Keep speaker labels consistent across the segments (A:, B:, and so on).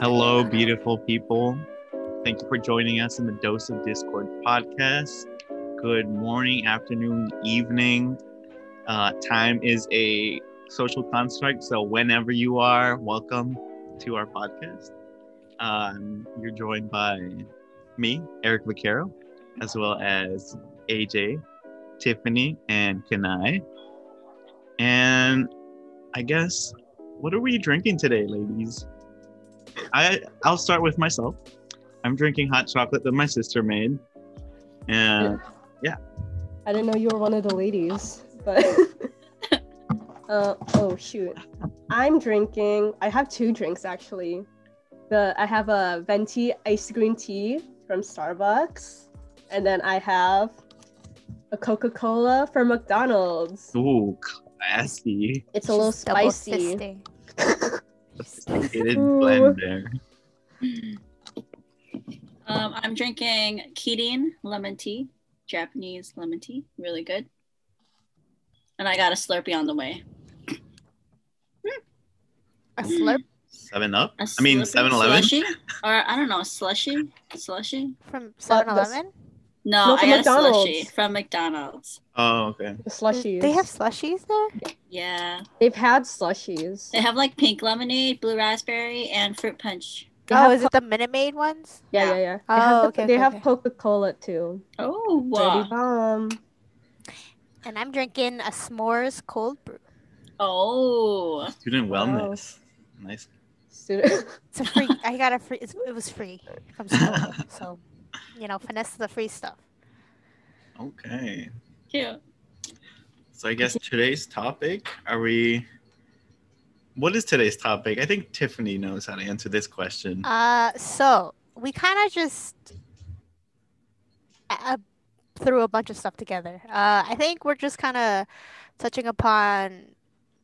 A: Hello, beautiful people. Thank you for joining us in the Dose of Discord podcast. Good morning, afternoon, evening. Time is a social construct, so whenever you are, welcome to our podcast. You're joined by me, Eric Vaquero, as well as AJ, Tiffany, and Kanai. And I guess, what are we drinking today, ladies? I'll start with myself. I'm drinking hot chocolate that my sister made. And yeah.
B: I didn't know you were one of the ladies, but oh shoot. I have two drinks actually. I have a venti iced green tea from Starbucks, and then I have a Coca-Cola from McDonald's.
A: Ooh, classy.
B: It's a little spicy.
A: Sophisticated blend there.
C: I'm drinking Kirin lemon tea, Japanese lemon tea, really good. And I got a Slurpee on the way.
D: A slurp?
A: 7-Up?
C: A
A: I mean,
C: Slurpee?
A: 7-Eleven?
C: Slushy? Or I don't know, slushy?
D: From 7-Eleven?
C: No,
B: from
C: I got
B: McDonald's.
C: a slushie from McDonald's.
A: Oh, okay.
B: The slushies.
D: They have slushies there?
C: Yeah.
B: They've had slushies.
C: They have like pink lemonade, blue raspberry, and fruit punch.
D: Is it the Minute Maid ones?
B: Yeah.
D: Oh,
B: They have Coca-Cola too.
C: Oh,
B: Dirty bomb.
D: And I'm drinking a s'mores cold brew.
C: Oh.
A: Student wellness. Nice.
D: It's a free. I got a free. It was free from school, so finesse the free stuff.
A: Okay.
C: Cute.
A: So I guess today's topic, what is today's topic? I think Tiffany knows how to answer this question.
D: So we kind of just threw a bunch of stuff together. I think we're just kind of touching upon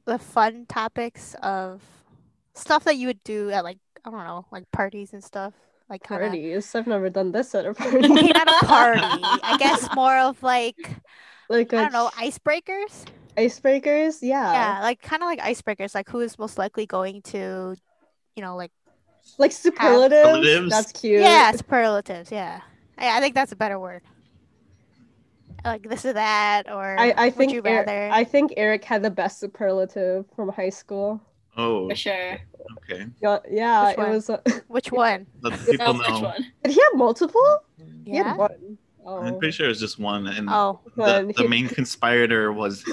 D: the fun topics of stuff that you would do at like parties and stuff. Like
B: parties. I've never done this at a party.
D: Not a party. I guess more of like I don't know, icebreakers.
B: Icebreakers, yeah.
D: Yeah, like kind of like icebreakers. Like who is most likely going to,
B: like superlatives. That's cute.
D: Yeah, superlatives. Yeah, I think that's a better word. Like this or that, or
B: I think
D: would you rather?
B: I think Eric had the best superlative from high school.
A: Oh,
C: for sure.
A: Okay.
B: Yeah,
D: it was. Which one?
A: Let people know.
C: Which one?
B: Did he have multiple?
D: Yeah.
B: He had one. Oh.
A: I'm pretty sure it's just one, and
B: the
A: main conspirator was.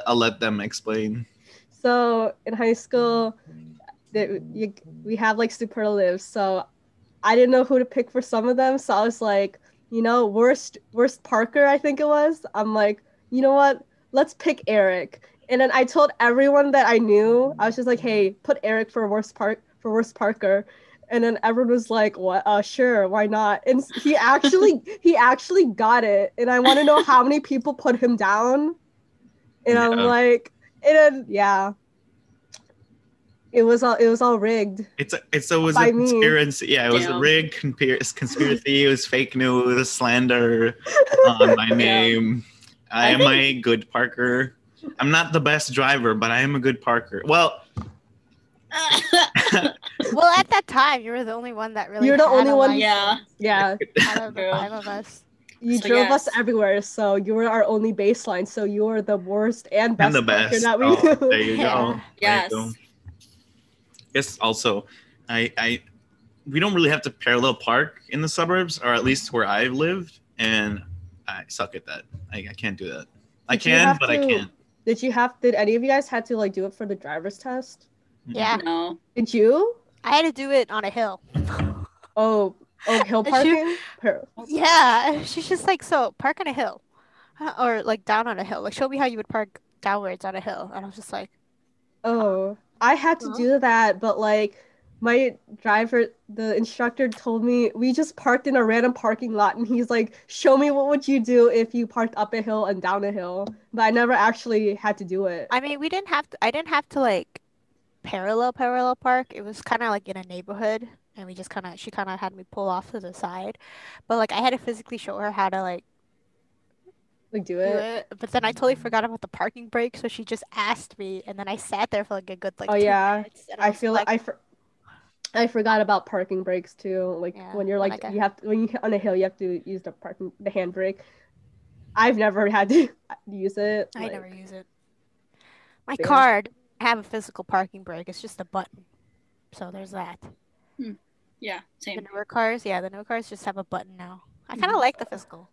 A: I'll let them explain.
B: So in high school, we have like superlatives. So I didn't know who to pick for some of them. So I was like, worst Parker, I think it was. I'm like, you know what? Let's pick Eric. And then I told everyone that I knew. I was just like, hey, put Eric for worst Parker. And then everyone was like, "What? Sure, why not?" And he actually got it. And I want to know how many people put him down. And I'm like, and then it was all rigged.
A: It was a conspiracy. Yeah, it was a rigged conspiracy. It was fake news, slander on my name. I am a good Parker. I'm not the best driver, but I am a good Parker. Well.
D: Well, at that time, you were the only one that really.
B: You're the only one.
C: Yeah.
D: Out of the 5 of us.
B: You drove us everywhere, so you were our only baseline. So you were the worst and best.
A: And the best.
B: That we knew.
A: There you go.
C: Yes.
A: Yes. Also, we don't really have to parallel park in the suburbs, or at least where I've lived, and I suck at that. I can't do that. I can't.
B: Did any of you guys had to like do it for the driver's test?
D: Yeah.
C: No.
B: Did you?
D: I had to do it on a hill.
B: Oh, hill parking?
D: Yeah. She's just like, so park on a hill. Or like down on a hill. Like show me how you would park downwards on a hill. And I was just like,
B: oh, I had to do that, but like my the instructor told me we just parked in a random parking lot, and he's like, show me what would you do if you parked up a hill and down a hill. But I never actually had to do it.
D: I mean, I didn't have to like parallel park. It was kind of like in a neighborhood, and she kind of had me pull off to the side, but like I had to physically show her how to like
B: do it.
D: But then I totally forgot about the parking brake, so she just asked me, and then I sat there for like a good 2
B: yeah.
D: minutes. And
B: I feel like I forgot about parking brakes too. Like
D: Yeah,
B: when you're
D: when
B: like
D: I got-
B: you have to, when you on a hill, you have to use the handbrake. I've never had to use it.
D: I never
B: Like,
D: use it. My
B: yeah.
D: car have a physical parking brake. It's just a button. So there's that.
C: Yeah,
D: The
C: same.
D: newer cars, just have a button now. I kind
B: Mhm.
D: of like the physical.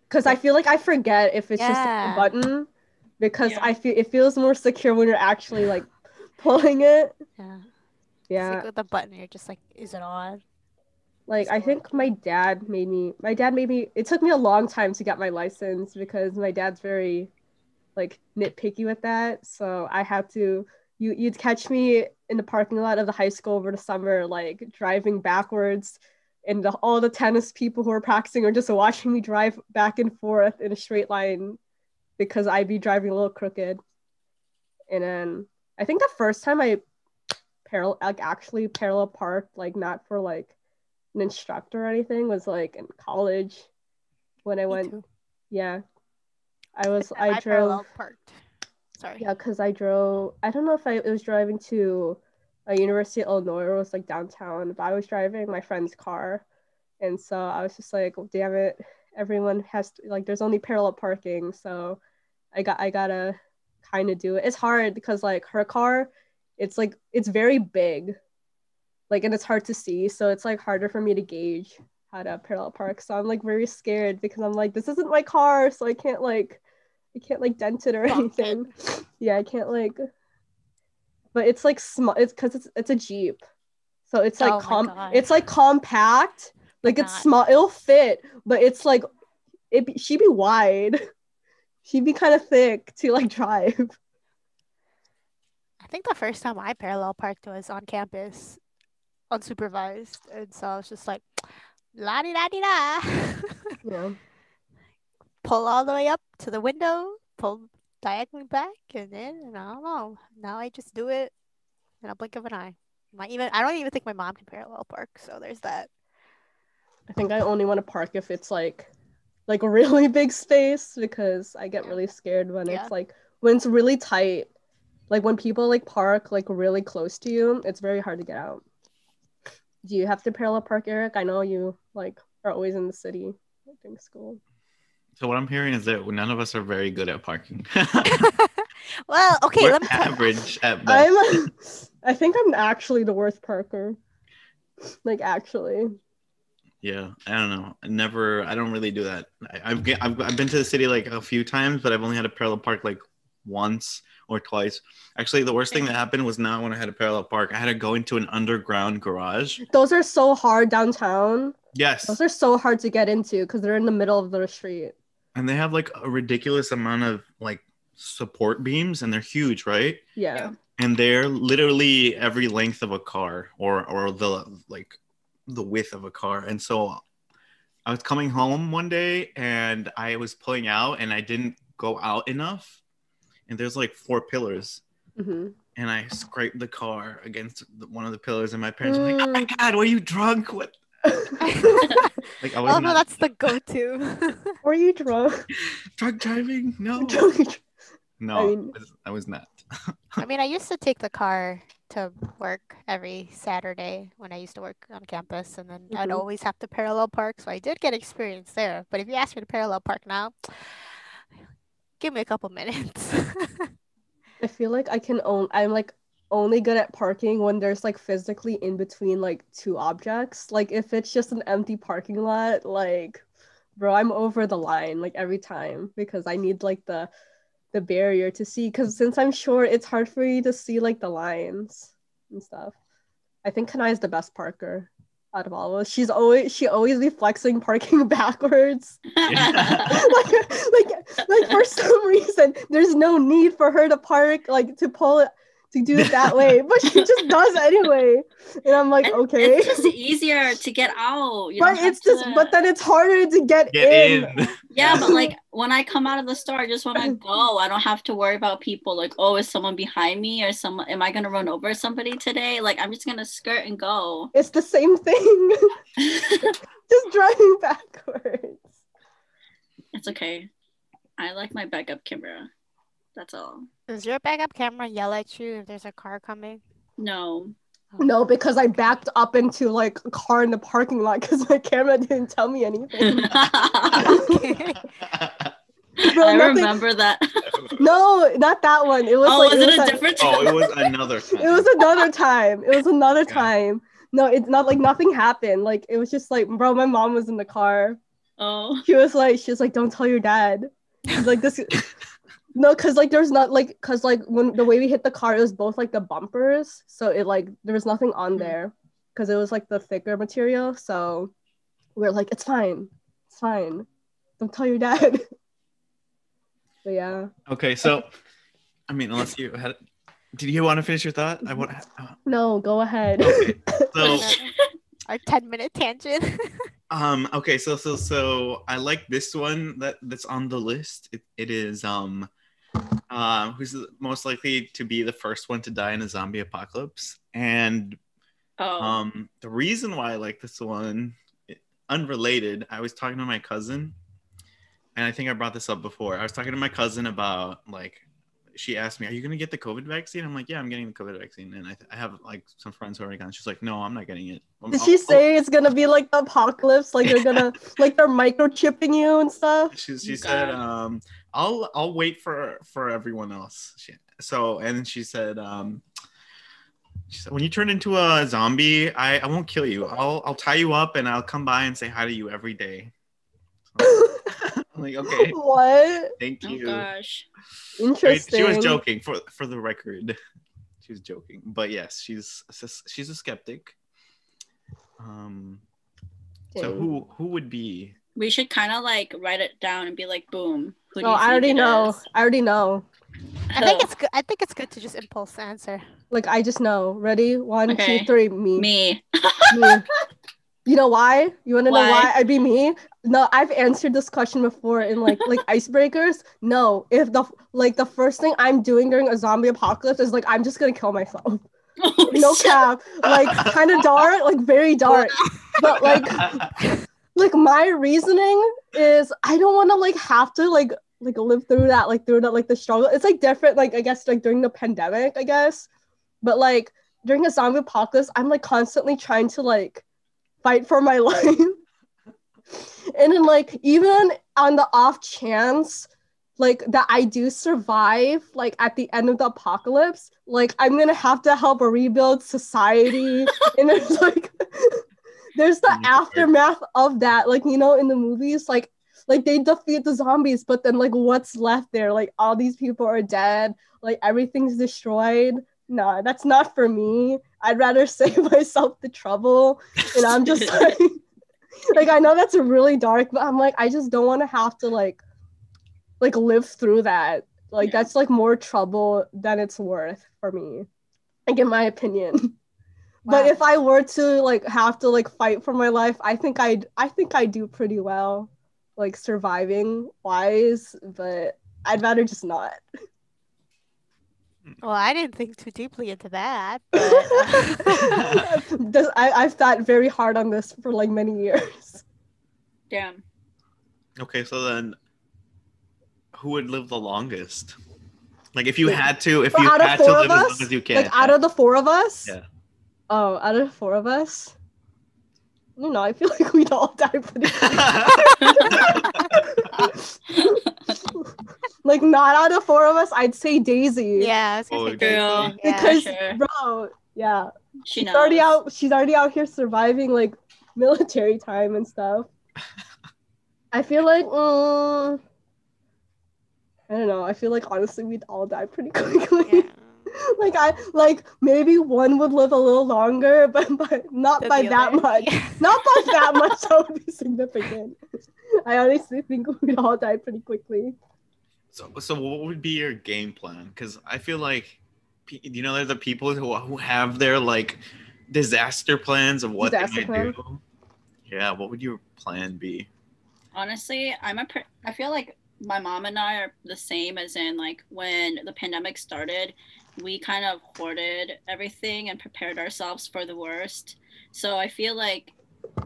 B: Because I feel like I forget if it's just like a
D: Yeah.
B: button, because
C: Yeah.
B: I feel it feels more secure when you're actually like pulling it.
D: Yeah. It's
B: Yeah.
D: like with the button, you're just like, is it on?
B: Like I think my dad made me. It took me a long time to get my license because my dad's very like nitpicky with that. So I had to. You'd catch me in the parking lot of the high school over the summer, like driving backwards, and all the tennis people who are practicing are just watching me drive back and forth in a straight line because I'd be driving a little crooked. And then I think the first time I actually parallel parked, like not for like an instructor or anything, was like in college when I
D: Me
B: went.
D: too.
B: Yeah,
D: I
B: drove.
D: parallel parked. Sorry.
B: Yeah, because I drove. I don't know if I was driving to a University of Illinois or it was like downtown, but I was driving my friend's car, and so I was just like, oh, damn it, everyone has to, like, there's only parallel parking, so I gotta kind of do it. It's hard because like her car, it's very big, like, and it's hard to see, so it's like harder for me to gauge how to parallel park. So I'm like very scared because I'm like, this isn't my car, so I can't like dent it or
D: Bonk it.
B: anything. Yeah, I can't like. But it's like small. It's because it's a Jeep, so it's like
D: Oh my God.
B: it's like compact. Like
D: But
B: it's
D: not.
B: small. It'll fit, but it's like she'd be wide. She'd be kind of thick to like drive.
D: I think the first time I parallel parked was on campus, unsupervised, and so I was just like, la di da di da.
B: Yeah.
D: Pull all the way up to the window, pull diagonally back, and then I don't know. Now I just do it in a blink of an eye. I don't even think my mom can parallel park, so there's that.
B: I think I only want to park if it's like a really big space because I get
D: Yeah.
B: really scared when
D: Yeah.
B: it's like when it's really tight. Like when people like park like really close to you, it's very hard to get out. Do you have to parallel park, Eric? I know you like are always in the city during school.
A: So what I'm hearing is that none of us are very good at parking.
D: Well, okay,
A: We're
D: let me tell you.
A: average at best.
B: I think I'm actually the worst parker. Like actually.
A: Yeah, I don't know. I don't really do that. I've been to the city like a few times, but I've only had a parallel park like once or twice. Actually, the worst thing that happened was not when I had a parallel park. I had to go into an underground garage.
B: Those are so hard downtown.
A: Yes.
B: Those are so hard to get into because they're in the middle of the street.
A: And they have like a ridiculous amount of like support beams, and they're huge, right?
B: Yeah.
A: And they're literally every length of a car or the width of a car. And so I was coming home one day and I was pulling out and I didn't go out enough. And there's like 4 pillars.
B: Mm-hmm.
A: And I scraped the car against one of the pillars. And my parents were like, oh my God, were you drunk? What? Like I was not
D: that's the go-to.
B: Were you drunk?
A: drunk driving. No, no,
B: I mean,
A: I was not.
D: I mean, I used to take the car to work every Saturday when I used to work on campus, and then I'd
B: Mhm.
D: always have to parallel park, so I did get experience there. But if you ask me to parallel park now, give me a couple minutes.
B: I feel like I'm like only good at parking when there's like physically in between like two objects. Like if it's just an empty parking lot, like bro, I'm over the line like every time because I need like the barrier to see because since I'm short, it's hard for you to see like the lines and stuff. I think Kanai is the best parker out of all of us. She always be flexing parking backwards. like for some reason, there's no need for her to park, like to pull it, to do it that way, but she just does anyway. And I'm like, okay.
C: It's just easier to get out.
B: But then it's harder to get in.
C: Yeah, but like when I come out of the store, I just want to go. I don't have to worry about people like, oh, is someone behind me or someone? Am I gonna run over somebody today? Like I'm just gonna skirt and go.
B: It's the same thing. Just driving backwards.
C: It's okay. I like my backup camera. That's all.
D: Does your backup camera yell at you if there's a car coming?
C: No.
B: No, because I backed up into like a car in the parking lot because my camera didn't tell me anything.
D: Okay.
B: Bro,
C: I
B: nothing-
C: remember that.
B: No, not that one. It was
C: Oh,
B: like
C: was it a
B: like-
C: different
A: Oh,
C: time?
A: it was another time.
B: It was another time. It was another
A: Okay.
B: time. No, it's not like nothing happened. Like it was just like, bro, my mom was in the car.
C: Oh.
B: She was like, don't tell your dad. She's like, this. No, cause like there's not like, cause like when the way we hit the car, it was both like the bumpers, so it like there was nothing on there, cause it was like the thicker material. So we are like, it's fine, don't tell your dad. But yeah.
A: Okay, so I mean, unless you had, did you want to finish your thought? I want.
B: No, go ahead.
A: Okay, so
D: Our 10-minute tangent.
A: okay, so I like this one that's on the list. It is who's most likely to be the first one to die in a zombie apocalypse, and
C: Oh.
A: the reason why I like this one, unrelated, I was talking to my cousin, and I think I brought this up before. I was talking to my cousin about like, she asked me, "Are you gonna get the COVID vaccine?" I'm like, "Yeah, I'm getting the COVID vaccine," and I have like some friends who are already gone. She's like, "No, I'm not getting it."
B: Did she say it's gonna be like the apocalypse? Like they're gonna like they're microchipping you and stuff?
A: She
C: God.
A: said, I'll wait for everyone else. And then she said, when you turn into a zombie, I won't kill you. I'll tie you up and I'll come by and say hi to you every day. So, I'm like, okay,
B: What?
A: thank
C: Oh
A: you.
C: gosh.
B: Interesting.
A: She was joking, for the record. She was joking, but yes, she's a skeptic. So
B: Dang.
A: who would be?
C: We should kind of like write it down and be like, boom. Who do
B: Oh,
C: you
B: I
C: think
B: already
C: it
B: know.
C: is?
B: I already know.
D: I think it's good. I think it's good to just impulse answer.
B: Like I just know. Ready? 1,
C: Okay.
B: 2, 3. Me.
C: Me.
B: Me. You know why? You want to know
C: Why?
B: why I'd be me? No, I've answered this question before in like icebreakers. No, if the first thing I'm doing during a zombie apocalypse is like I'm just gonna kill myself.
C: Oh,
B: No
C: shit.
B: cap. Like kind of dark, like very dark. But like my reasoning is I don't want to like have to like live through that like the struggle. It's like different like I guess like during the pandemic, I guess. But like during a zombie apocalypse, I'm like constantly trying to like fight for my life. And then like even on the off chance like that I do survive like at the end of the apocalypse, like I'm gonna have to help rebuild society. And there's like there's the aftermath of that, like you know in the movies like they defeat the zombies, but then like what's left there, like all these people are dead, like everything's destroyed. Nah, that's not for me. I'd rather save myself the trouble. And I'm just like I know that's really dark, but I'm like I just don't want to have to like live through that. Like
C: Yeah.
B: that's like more trouble than it's worth for me, like in my opinion. But
D: Wow.
B: if I were to like have to like fight for my life, I think I do pretty well, like surviving wise, but I'd rather just not.
D: Well, I didn't think too deeply into that, but
B: I've thought very hard on this for like many years.
C: Damn.
A: Okay, so then who would live the longest? Like if you
B: Like,
A: had to, if
B: But
A: you
B: out of
A: had to
B: four
A: live
B: of
A: as long
B: us,
A: as you can.
B: like out of the four of us.
A: Yeah.
B: Oh, out of the four of us. I don't know. I feel like we'd all die pretty quick. Like not out of four of us, I'd say Daisy.
D: yeah, I was gonna
A: Oh,
D: say
C: girl.
D: Daisy. Yeah.
B: Because
C: Sure.
B: bro, yeah.
C: She
B: She's
C: knows.
B: already out. She's already out here surviving like military time and stuff. I feel like I don't know. I feel like honestly we'd all die pretty quickly.
D: Yeah.
B: like maybe one would live a little longer, but not
D: Than
B: by
D: the
B: that
D: other.
B: much.
D: Yeah.
B: Not by that much. That would be significant. I honestly think we'd all die pretty quickly.
A: So what would be your game plan? Because I feel like, you know, there's the people who have their like disaster plans of what
B: Disaster
A: they might
B: plan?
A: do. Yeah, what would your plan be?
C: Honestly, I feel like my mom and I are the same, as in like when the pandemic started, we kind of hoarded everything and prepared ourselves for the worst. So I feel like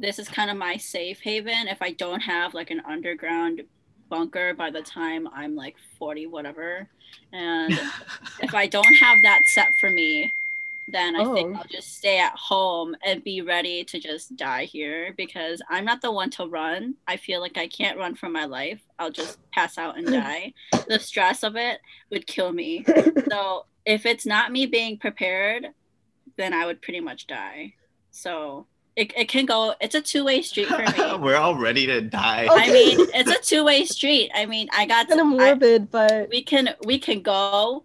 C: this is kind of my safe haven if I don't have like an underground bunker by the time I'm like 40 whatever. And if I don't have that set for me, then I think
B: Oh.
C: I'll just stay at home and be ready to just die here because I'm not the one to run. I feel like I can't run for my life. I'll just pass out and die. The stress of it would kill me. So if it's not me being prepared, then I would pretty much die. So it can go, it's a two-way street for me.
A: We're all ready to die.
C: I mean, it's a two-way street. I mean, I got
B: Kind of morbid, but
C: we can go,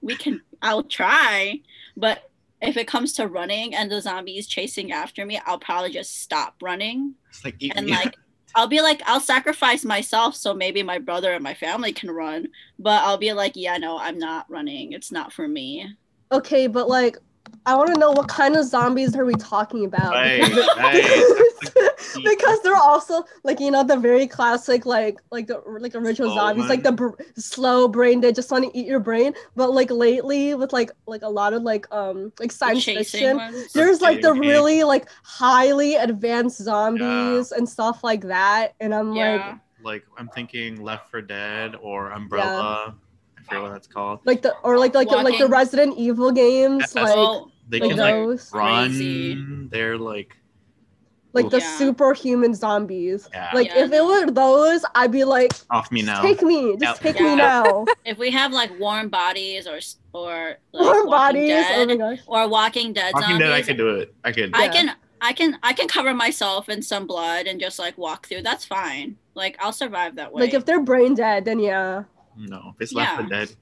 C: I'll try, but if it comes to running and the zombies chasing after me, I'll probably just stop running.
A: It's like, eat
C: And
A: me.
C: like I'll be like, I'll sacrifice myself so maybe my brother and my family can run, but I'll be like, yeah, no, I'm not running. It's not for me.
B: okay, but like, I want to know what kind of zombies are we talking about?
A: Right,
B: because,
A: right.
B: because they're also like, you know, the very classic like the original
A: Slow
B: zombies, like
A: one.
B: the slow brain that just want to eat your brain. But like lately with like a lot of like science
C: chasing
B: fiction,
C: ones.
B: there's like the
A: Okay.
B: really like highly advanced zombies and stuff like that. And I'm
C: Yeah.
A: Like, I'm thinking Left 4 Dead or Umbrella. I forget what that's called.
B: like the
C: Walking.
B: Resident Evil games,
A: Yes.
B: like
C: Oh,
A: They
B: like
A: can like
B: those.
A: run.
C: crazy.
A: They're like,
B: like the
C: Yeah.
B: superhuman zombies.
A: Yeah.
B: Like
C: Yeah,
B: if it were those, I'd be like,
A: off me
B: just
A: now.
B: take me, just
A: Yep.
B: take me
C: Yeah.
B: now.
C: If we have like warm bodies or like
B: Warm
C: Walking
B: bodies.
C: Dead
B: Oh my gosh.
C: or Walking Dead
A: Walking
C: zombies,
A: Dead, I could do it. I could.
B: Yeah.
C: I can cover myself in some blood and just like walk through. That's fine. Like I'll survive that way.
B: Like if they're brain dead, then yeah.
A: No, if it's Left 4
C: Yeah.
A: Dead.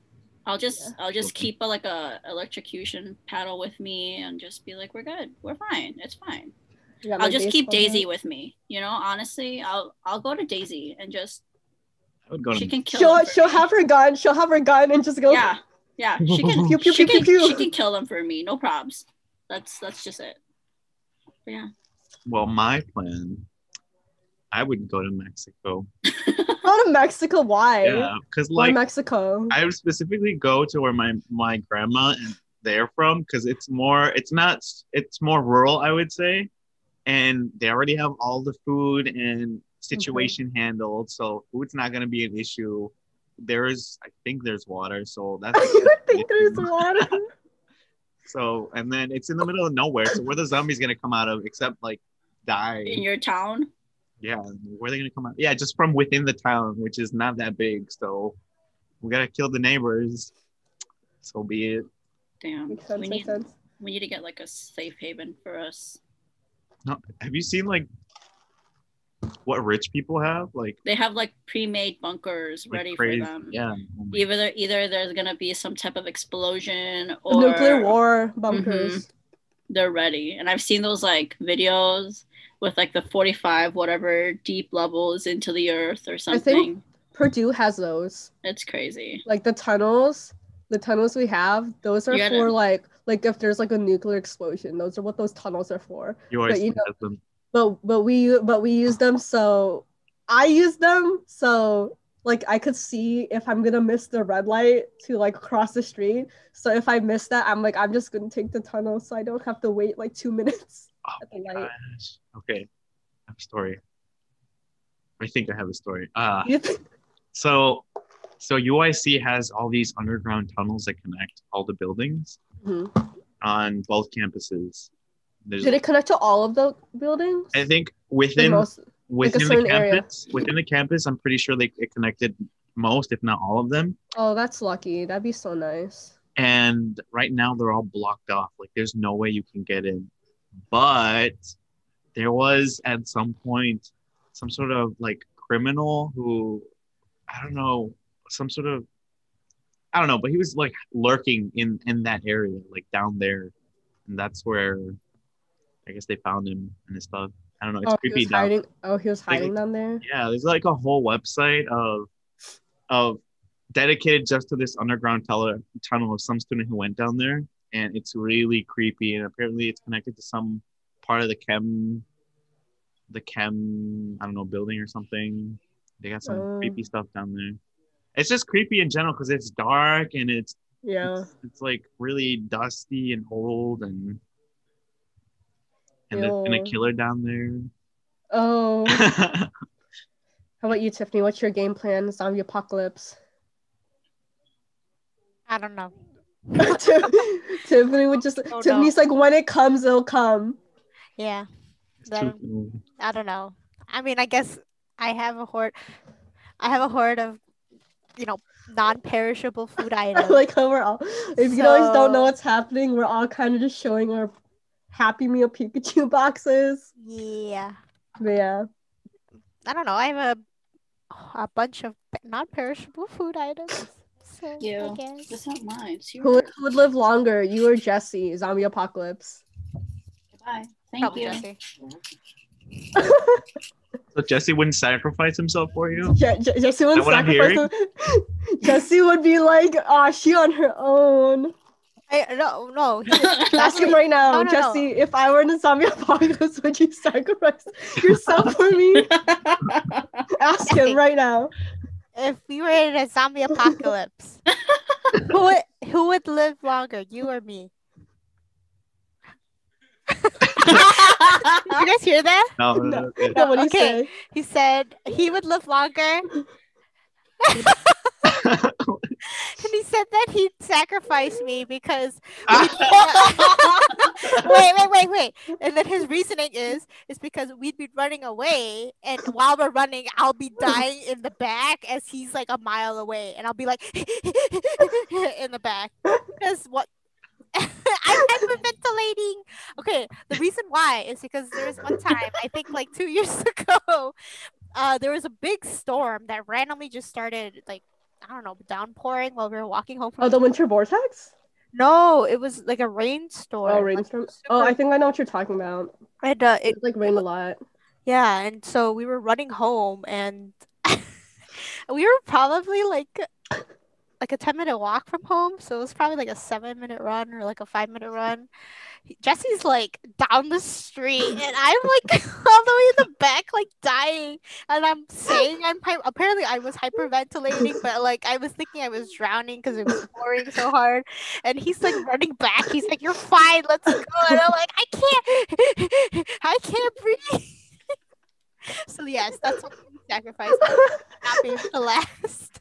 C: I'll just
A: Okay.
C: keep a electrocution paddle with me and just be like, we're good, we're fine, it's fine.
B: You got
C: I'll
B: my
C: just keep
B: baseball
C: Daisy
B: bat.
C: with me. You know, honestly, I'll go to Daisy and just
A: I would go
C: she
A: to.
C: can kill them for
B: She'll
C: me.
B: have her gun. She'll have her gun and just go.
C: Yeah, yeah. She can
B: Pew pew pew pew pew.
C: she can kill them for me. No probs. That's just it. But yeah.
A: Well, my plan, I would go to Mexico.
B: Go to Mexico. Why?
A: Yeah, because
B: Why
A: like
B: Mexico?
A: I would specifically go to where my grandma and they're from because it's more rural, I would say, and they already have all the food and situation handled, so food's not gonna be an issue. I think there's water, so that's.
B: I think there's water.
A: So, and then it's in the middle of nowhere, so where the zombies gonna come out of except like die?
C: In your town.
A: Yeah, where are they gonna come out? Yeah, just from within the town, which is not that big. So we gotta kill the neighbors. So be it.
C: Damn.
B: Makes sense. Makes sense.
C: We need to get like a safe haven for us.
A: No, have you seen like what rich people have? Like
C: They have like pre-made bunkers ready
A: crazy.
C: for them.
A: Yeah.
C: Either there's gonna be some type of explosion
B: The
C: or
B: nuclear war bunkers.
C: they're ready. And I've seen those like videos with like the 45 whatever deep levels into the earth or something.
B: Purdue has those.
C: It's crazy.
B: Like the tunnels we have, those are for like if there's like a nuclear explosion. Those are what those tunnels are for.
A: You always
B: But,
A: have them.
B: but we use them, so I use them so like I could see if I'm gonna miss the red light to like cross the street. So if I miss that, I'm just gonna take the tunnel so I don't have to wait like 2 minutes at the light.
A: Gosh. Okay. I have a story. I think I have a story. So UIC has all these underground tunnels that connect all the buildings on both campuses.
B: Did it connect to all of the buildings?
A: I think within the campus, I'm pretty sure it connected most, if not all of them.
B: Oh, that's lucky. That'd be so nice.
A: And right now they're all blocked off. Like there's no way you can get in. But there was at some point some sort of like criminal who, I don't know, but he was like lurking in that area, like down there. And that's where I guess they found him and his stuff. I don't know. It's creepy.
B: He was hiding down there?
A: Yeah, there's like a whole website of dedicated just to this underground tunnel of some student who went down there. And it's really creepy. And apparently it's connected to some part of the chem, I don't know, building or something. They got some creepy stuff down there. It's just creepy in general because it's dark and it's like really dusty and old and there's been a killer down there.
B: Oh. How about you, Tiffany? What's your game plan? Zombie apocalypse.
D: I don't know.
B: Tiffany would just.
D: Oh, no.
B: Tiffany's like, when it comes, it'll come.
D: Yeah.
A: It's
D: Then,
A: too soon.
D: I don't know. I mean, I guess I have a hoard. I have a hoard of, non-perishable food items.
B: Like how we're all. If you guys don't know
D: So-
B: what's happening, we're all kind of just showing our Happy Meal Pikachu boxes.
D: Yeah.
B: But yeah.
D: I don't know. I have a bunch of non-perishable food items. So I
C: You.
D: guess.
C: That's not mine. It's
B: Who
C: yours.
B: would live longer? You or Jesse? Zombie apocalypse.
C: Goodbye. Thank
D: Probably
C: you.
D: Jesse.
A: So Jesse wouldn't sacrifice himself for you?
B: Jesse wouldn't
A: Is that what I'm
B: sacrifice him. Jesse would be like, she on her own.
D: No.
B: Ask him right now,
D: No.
B: Jesse. If I were in a zombie apocalypse, would you sacrifice yourself for me? Ask him right now.
D: If we were in a zombie apocalypse, who would live longer, you or me? Did you guys hear that?
A: No.
B: No.
A: Okay.
B: No, what do you
D: Okay.
B: say?
D: He said he would live longer, and he said that he'd sacrifice me because wait. And then his reasoning is because we'd be running away, and while we're running, I'll be dying in the back as he's like a mile away, and I'll be like in the back because what. I'm hyperventilating. Okay, the reason why is because there was one time, I think like 2 years ago, there was a big storm that randomly just started like, I don't know, downpouring while we were walking home from
B: Oh, the winter vortex?
D: No, it was like a rainstorm.
B: Oh, rainstorm. Oh, I think I know what you're talking about.
D: And
B: It like rained a lot.
D: yeah, and so we were running home, and we were probably like a 10-minute walk from home, so it was probably like a 7-minute run or like a 5-minute run. Jesse's like down the street, and I'm like all the way in the back, like dying. And I'm saying apparently I was hyperventilating, but like I was thinking I was drowning because it was pouring so hard. And he's like running back. He's like, "You're fine, let's go." And I'm like, I can't breathe. So yes, that's what we sacrifice. Not being able to last.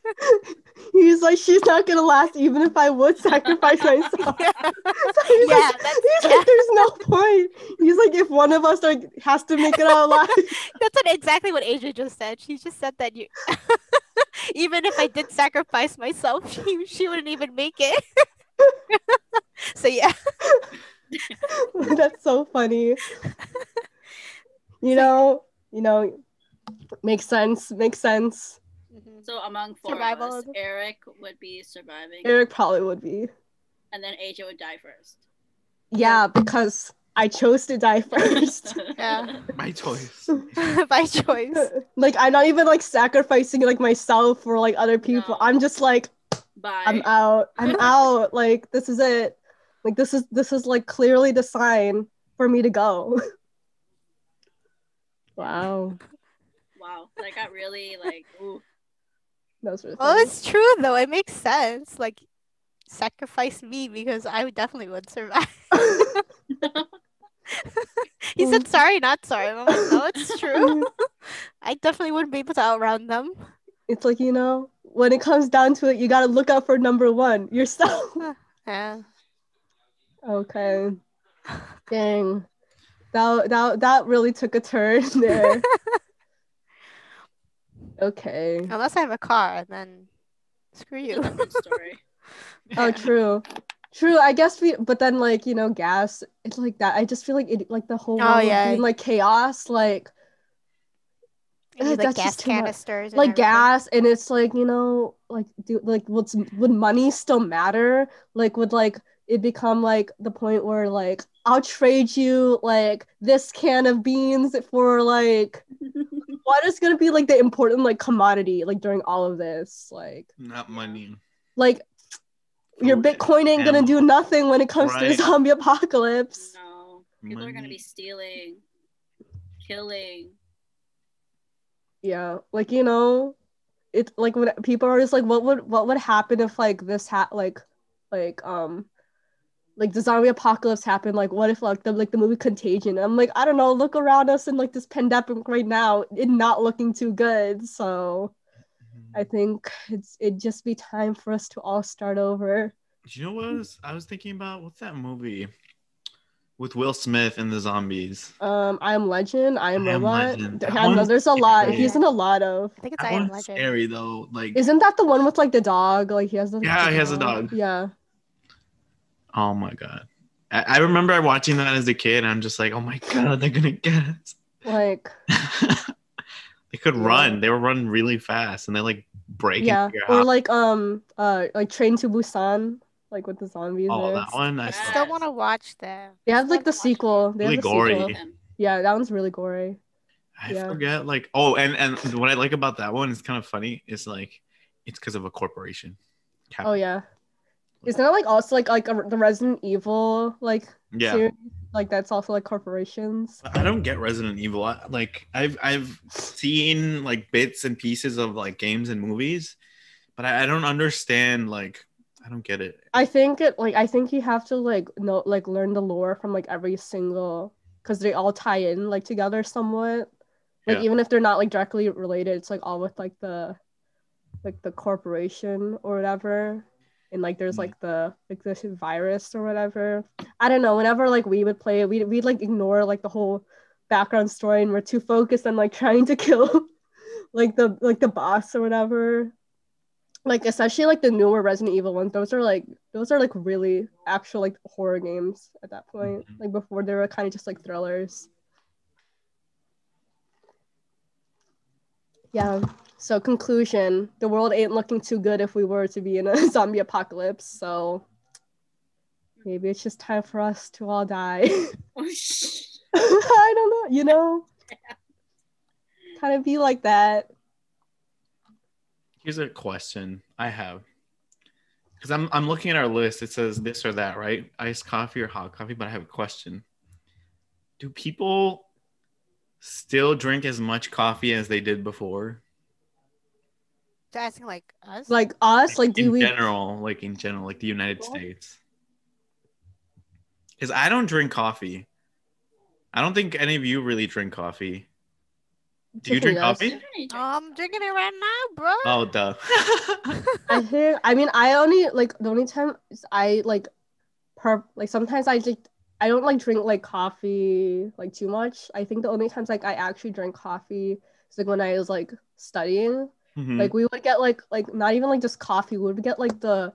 B: He's like, she's not gonna last even if I would sacrifice myself.
D: Yeah,
B: So he's like, there's no point. He's like, if one of us has to make it out alive.
D: That's exactly what Asia just said. She just said that you, even if I did sacrifice myself, she wouldn't even make it. So yeah.
B: That's so funny. You know, makes sense.
C: So among four of us,
D: Survivalism.
C: Eric would be surviving,
B: Eric probably would be.
C: and then AJ would die first.
B: Yeah, because I chose to die first.
D: Yeah.
A: My choice.
D: By choice.
B: Like, I'm not even like sacrificing like myself or like other people.
C: No.
B: I'm just like,
C: Bye.
B: I'm out. Like, this is it. Like, this is like clearly the sign for me to go. Wow.
C: Wow, that got really like. Ooh.
B: That was really
D: Well,
B: funny.
D: it's true though. It makes sense. Like, sacrifice me because I definitely would survive. He said sorry, not sorry. I'm like, no, it's true. I definitely wouldn't be able to outrun them.
B: It's like, when it comes down to it, you gotta look out for number one, yourself.
D: Yeah.
B: Okay. Dang. That really took a turn there. Okay.
D: Unless I have a car, then screw you.
C: Different story.
B: Oh, true. I guess but then like, gas, it's like that. I just feel like it, like the whole world would be in like chaos, like
D: You need, like,
B: that's
D: gas
B: just too much.
D: canisters and
B: Like
D: everything.
B: gas, and it's like, like would money still matter? Like would like it become like the point where like I'll trade you like this can of beans for like what is gonna be like the important like commodity like during all of this? Like
A: Not money.
B: like your Bitcoin ain't gonna do nothing when it comes to a
A: Right.
B: zombie apocalypse.
C: No, people are gonna be stealing, killing.
B: Yeah, like it's like when people are just like, what would happen if like this like the zombie apocalypse happened? Like, what if like the movie Contagion? I'm like, I don't know. Look around us in like this pandemic right now, it not looking too good. So I think it'd just be time for us to all start over.
A: Do you know what I was thinking about? What's that movie with Will Smith and the zombies?
B: I Am Legend, I Am
A: I Am
B: Robot.
A: Legend. That
B: I know
A: one's
B: there's a lot.
A: scary.
B: He's in a lot of.
D: I think it's
A: That
D: I Am
A: one's
D: Legend.
A: scary though. Like,
B: Isn't that the one with like the dog? Like he has the
A: yeah, he has a dog.
B: Yeah.
A: Oh my god. I remember watching that as a kid. And I'm just like, oh my god, they're gonna get us.
B: Like
A: They could
B: Yeah.
A: run. They were running really fast, and they like break
B: yeah,
A: into your
B: or
A: house.
B: like Train to Busan, like with the zombies.
A: Oh,
B: there.
A: that one. I
D: I
A: saw.
D: still want to watch that.
B: They
D: I
B: have
D: still
B: like the
D: haven't watched it.
B: sequel. They have
A: Really
B: the
A: gory.
B: sequel. Yeah, that one's really gory.
A: I
B: Yeah.
A: forget. Like, oh, and what I like about that one is kind of funny. Is like, it's because of a corporation.
B: Oh yeah. Isn't it like also like the Resident Evil like
A: Yeah.
B: series? Like that's also like corporations.
A: I don't get Resident Evil. I've seen like bits and pieces of like games and movies, but I don't understand. Like, I don't get it.
B: I think you have to like know like learn the lore from like every single, because they all tie in like together somewhat. Like
A: Yeah.
B: even if they're not like directly related, it's like all with like the corporation or whatever. And like there's like this virus or whatever. I don't know. Whenever like we would play it, we'd like ignore like the whole background story, and we're too focused on like trying to kill like the boss or whatever. Like especially like the newer Resident Evil ones, those are like really actual like horror games at that point.
A: Mhm.
B: Like before they were kind of just like thrillers. Yeah. So conclusion, the world ain't looking too good if we were to be in a zombie apocalypse. So maybe it's just time for us to all die. I don't know, you know? Kind of be like that.
A: Here's a question I have. Because I'm looking at our list. It says this or that, right? Iced coffee or hot coffee. But I have a question. Do people still drink as much coffee as they did before?
D: They're asking like us.
B: Like us, like do
A: in
B: we
A: general, like the United States. Because I don't drink coffee. I don't think any of you really drink coffee. Do you
B: Tiffany
A: drink
B: does.
A: coffee?
D: I'm drinking it right now, bro.
A: Oh, duh.
B: I mean, I only like the only time I like sometimes I don't like drink like coffee like too much. I think the only times like I actually drink coffee is like when I was like studying.
A: Mhm.
B: Like we would get like not even like just coffee. We would get like the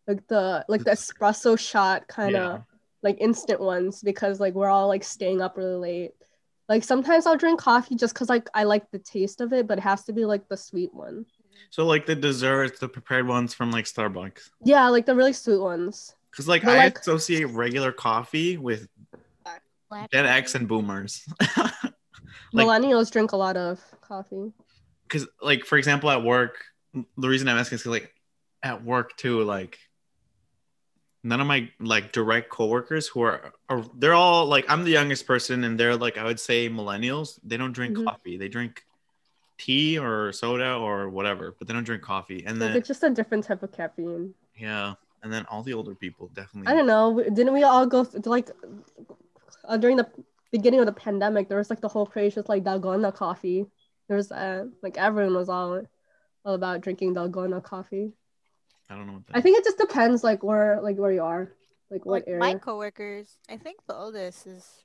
B: espresso shot kind of like instant ones, because like we're all like staying up really late. Like sometimes I'll drink coffee just because like I like the taste of it, but it has to be like the sweet one.
A: So like the desserts, the prepared ones from like Starbucks.
B: Yeah, like the really sweet ones.
A: Because like
B: But,
A: I
B: like-
A: associate regular coffee with
D: Black
A: Gen
D: coffee.
A: X and boomers.
B: Millennials drink a lot of coffee.
A: Because like for example at work, the reason I'm asking is because like at work too, like none of my like direct coworkers who are they're all like, I'm the youngest person and they're like, I would say millennials. They don't drink
B: Mhm.
A: coffee. They drink tea or soda or whatever, but they don't drink coffee. And
B: Like
A: then
B: it's just a different type of caffeine.
A: yeah, and then all the older people definitely.
B: I don't know. Didn't we all go like during the beginning of the pandemic? There was like the whole craze with like dalgona coffee. There was like everyone was all about drinking dalgona coffee.
A: I don't know what that
B: I think it just depends like where you are, like what
D: Like
B: area.
D: my coworkers, I think the oldest is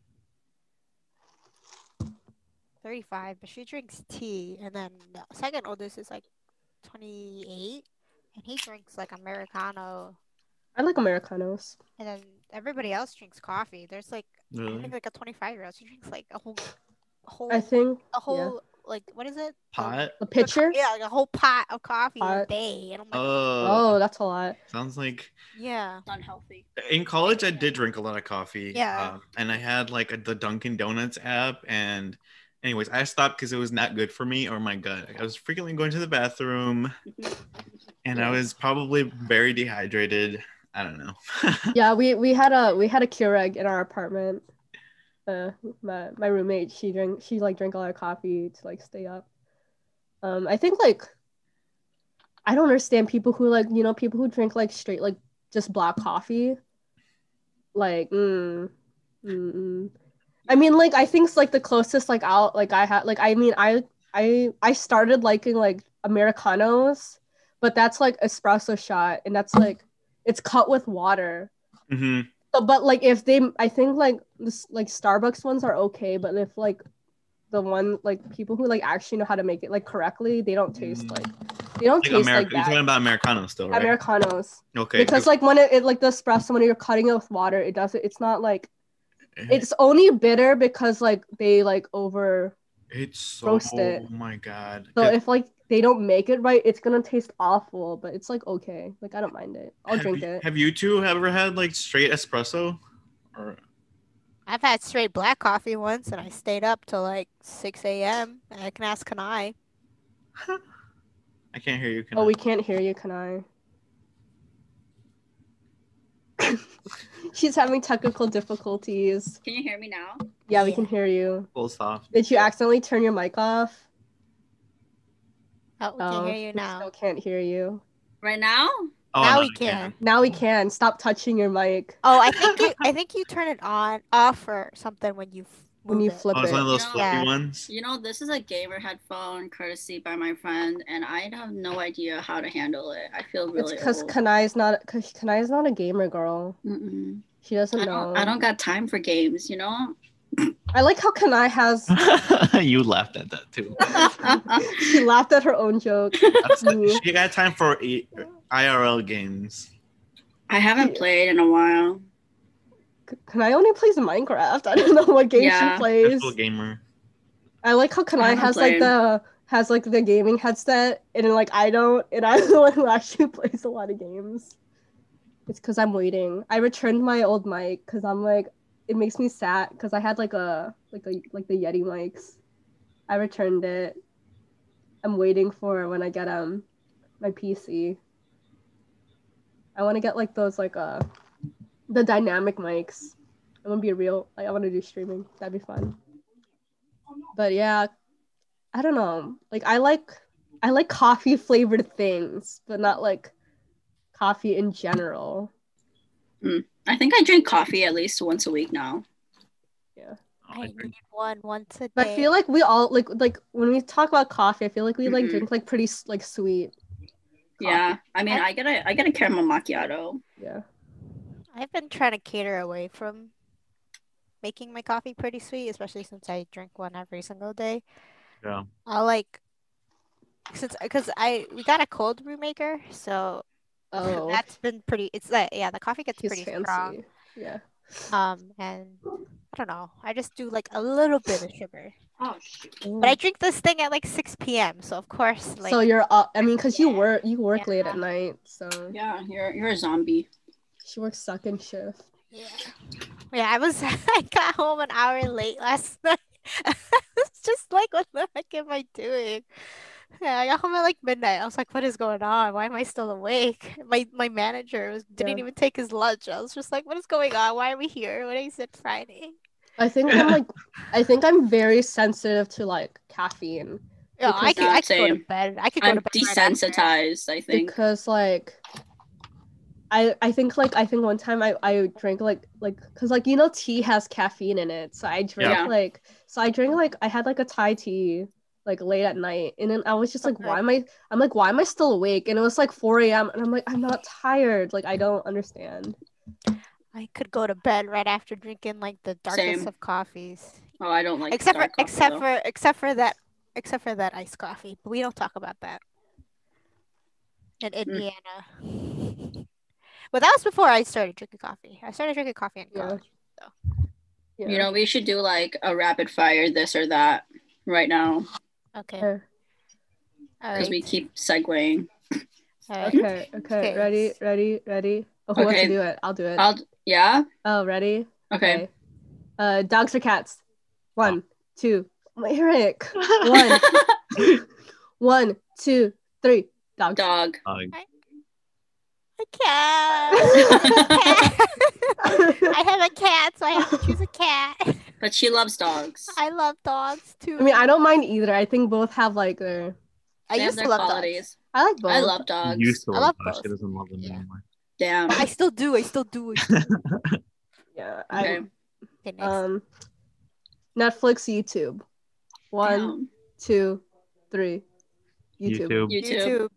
D: 35, but she drinks tea, and then the second oldest is like 28, and he drinks like Americano,
B: I like Americanos.
D: and then everybody else drinks coffee. There's like I
A: really
D: think like a 25-year-old, she drinks like a whole
B: I think
D: like what is it?
A: pot.
B: a pitcher.
D: Yeah, like a whole pot of coffee a
B: Pot.
D: day, and I'm like,
B: Oh, that's a lot.
A: sounds like
D: yeah.
C: Unhealthy.
A: in college I did drink a lot of coffee.
D: Yeah.
A: And I had like the Dunkin' Donuts app, and anyways, I stopped because it was not good for me or my gut. I was frequently going to the bathroom, and I was probably very dehydrated. I don't know.
B: Yeah, we had a Keurig in our apartment. My roommate, she drank a lot of coffee to like stay up. I think like I don't understand people who like, you know, people who drink like straight like just black coffee. Like I mean, like I think it's like the closest like out like I had like I mean I started liking like Americanos, but that's like espresso shot, and that's like it's cut with water.
A: Mm-hmm.
B: So, but like if they, I think like this like Starbucks ones are okay, but if like the one like people who like actually know how to make it like correctly, they don't taste like
A: Like
B: taste like
A: You're
B: that.
A: talking about Americanos still, right?
B: Americanos.
A: Okay.
B: Because like when it like the espresso, when you're cutting it with water, it doesn't. It's not like it's only bitter because like they like over
A: It's so.
B: roast it.
A: Oh my god.
B: So if like they don't make it right, it's gonna taste awful. But it's like okay, like I don't mind it. I'll drink it.
A: Have you two ever had like straight espresso? Or
D: I've had straight black coffee once, and I stayed up till like 6 a.m. And I can ask Kanai.
A: I can't hear you.
B: Oh, we can't hear you, Kanai. She's having technical difficulties.
C: Can you hear me now?
B: Yeah, we can hear you.
A: Full soft.
B: Did you accidentally turn your mic off?
D: Oh, we can hear you now.
B: We still can't hear you.
C: Right now?
A: Oh,
D: Now
A: no,
D: we can.
B: Now we can. Stop touching your mic.
D: Oh, I think you turn it off or something when you
B: When you
D: it.
B: flip
A: it's
B: it.
A: one of those
C: You know-
A: flippy
D: Yeah.
A: ones.
C: You know, this is a gamer headphone courtesy by my friend, and I have no idea how to handle it. I feel really
B: It's because
C: old.
B: Kanai's not a gamer girl.
C: Mm-mm.
B: She doesn't know.
C: I don't got time for games, you know?
B: I like how Kanai has.
A: You laughed at that too.
B: She laughed at her own joke.
A: She got time for IRL games.
C: I haven't played in a while.
B: Kanai only plays Minecraft. I don't know what game
C: Yeah.
B: she plays.
A: Actual gamer.
B: I like how Kanai
C: haven't
B: has like the gaming headset, and then like I don't, and I'm the one who actually plays a lot of games. It's because I'm waiting. I returned my old mic because I'm like, it makes me sad because I had like the Yeti mics. I returned it. I'm waiting for when I get my PC. I want to get like those like the dynamic mics. I want to be real. Like I want to do streaming. That'd be fun. But yeah, I don't know. Like I like coffee flavored things, but not like coffee in general.
C: I think I drink coffee at least once a week now.
B: Yeah.
D: I need one once a day.
B: But I feel like we all like when we talk about coffee, I feel like we like
C: Mhm.
B: drink like pretty like sweet.
C: Yeah, I mean, I get a caramel macchiato.
B: Yeah.
D: I've been trying to cater away from making my coffee pretty sweet, especially since I drink one every single day.
A: Yeah.
D: I like because we got a cold brew maker, so that's been pretty. It's like the coffee gets
B: He's
D: pretty
B: fancy.
D: strong.
B: Yeah.
D: And I don't know. I just do like a little bit of sugar.
C: Oh shoot!
D: But I drink this thing at like 6 p.m. So of course, like.
B: So you're up. I mean, because you work
D: Yeah.
B: late at night, so
C: Yeah, you're a zombie.
B: she works second shift.
D: Yeah, I got home an hour late last night. I was just like, what the heck am I doing? Yeah, I got home at like midnight. I was like, what is going on? Why am I still awake? My manager didn't even take his lunch. I was just like, what is going on? Why are we here? When is it Friday?
B: I think I'm very sensitive to like caffeine.
D: Yeah, I could go to
C: same.
D: bed. I could go
C: I'm
D: to bed right after.
C: desensitized. I think.
B: Because like I think one time I drank like because like tea has caffeine in it, so I drank I had like a Thai tea like late at night, and then I was just like, why am I still awake? And it was like 4 a.m. and I'm like, I'm not tired, like I don't understand.
D: I could go to bed right after drinking like the darkest
C: Same.
D: of coffees.
C: Oh, I don't like
D: except
C: dark coffee,
D: except for that iced coffee. But we don't talk about that. In Indiana. But that was before I started drinking coffee. I started drinking coffee in college. So.
B: Yeah.
C: You know, we should do like a rapid fire this or that right now.
D: Okay.
B: All
C: Because we keep segueing.
D: All right.
B: Okay. Ready. Oh, who wants to do it? I'll do it.
C: Yeah?
B: Oh, ready?
C: Okay.
B: Dogs or cats? 1, 2. Eric. 1, 2, 3. Dog.
D: A cat. I have a cat, so I have to choose a cat.
C: But she loves dogs.
D: I love dogs too.
B: I mean, I don't mind either. I think both have like their.
D: I used to love dogs.
B: I like both.
C: I love dogs.
A: You used to
D: love
A: dogs.
D: both.
A: She doesn't love them anymore.
C: Damn.
D: I still do.
B: Yeah.
C: Okay.
D: Okay, next.
B: Netflix, YouTube. 1, 2, 3.
A: YouTube.
C: YouTube.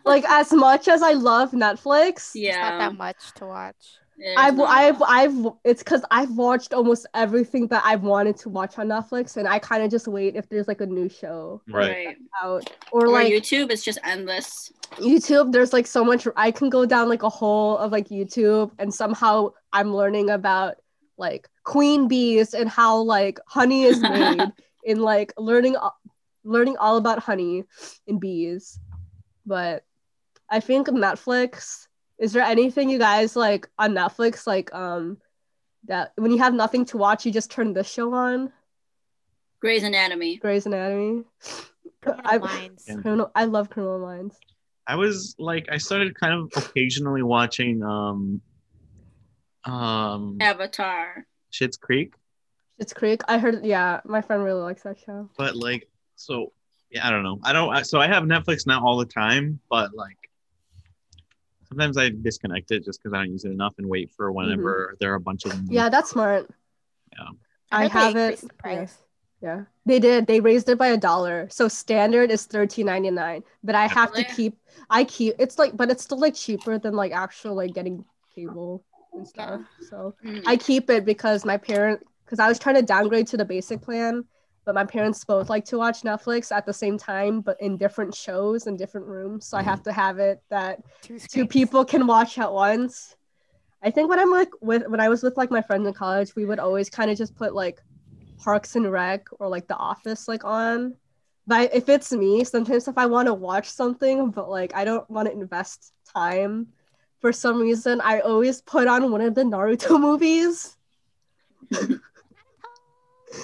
B: Like as much as I love Netflix,
D: It's not
C: Yeah.
D: that much to watch.
C: There's not a lot.
B: it's because I've watched almost everything that I've wanted to watch on Netflix, and I kind of just wait if there's like a new show
A: Right.
B: out, or
C: Or
B: like
C: YouTube is just endless.
B: YouTube. There's like so much I can go down like a hole of like YouTube, and somehow I'm learning about like queen bees and how like honey is made, in like learning all about honey and bees. But I think Netflix. Is there anything you guys like on Netflix that when you have nothing to watch, you just turn this show on?
C: Grey's Anatomy.
B: Grey's Anatomy.
D: Criminal Minds.
A: Yeah.
B: I love Criminal Minds.
A: I was like, I started kind of occasionally watching
C: Avatar.
A: Schitt's Creek,
B: It's Creek. I heard. Yeah, my friend really likes that show.
A: but like, so yeah, I don't know. So I have Netflix not all the time, but like sometimes I disconnect it just because I don't use it enough and wait for whenever there are a bunch of them.
B: Yeah, that's smart.
A: Yeah.
B: I
D: heard they
B: have it.
D: increased the price.
B: Yeah, they did. They raised it by $1. So standard is $13.99. But I have to
C: Really?
B: keep. It's like, but it's still like cheaper than like actual like getting cable and stuff. So
C: Mm.
B: I keep it because because I was trying to downgrade to the basic plan, but my parents both like to watch Netflix at the same time, but in different shows and different rooms. So I have to have it that two
D: screens.
B: people can watch at once. I think when I was with like my friends in college, we would always kind of just put like Parks and Rec or like The Office like on. But if it's me, sometimes if I want to watch something, but like I don't want to invest time, for some reason, I always put on one of the Naruto movies.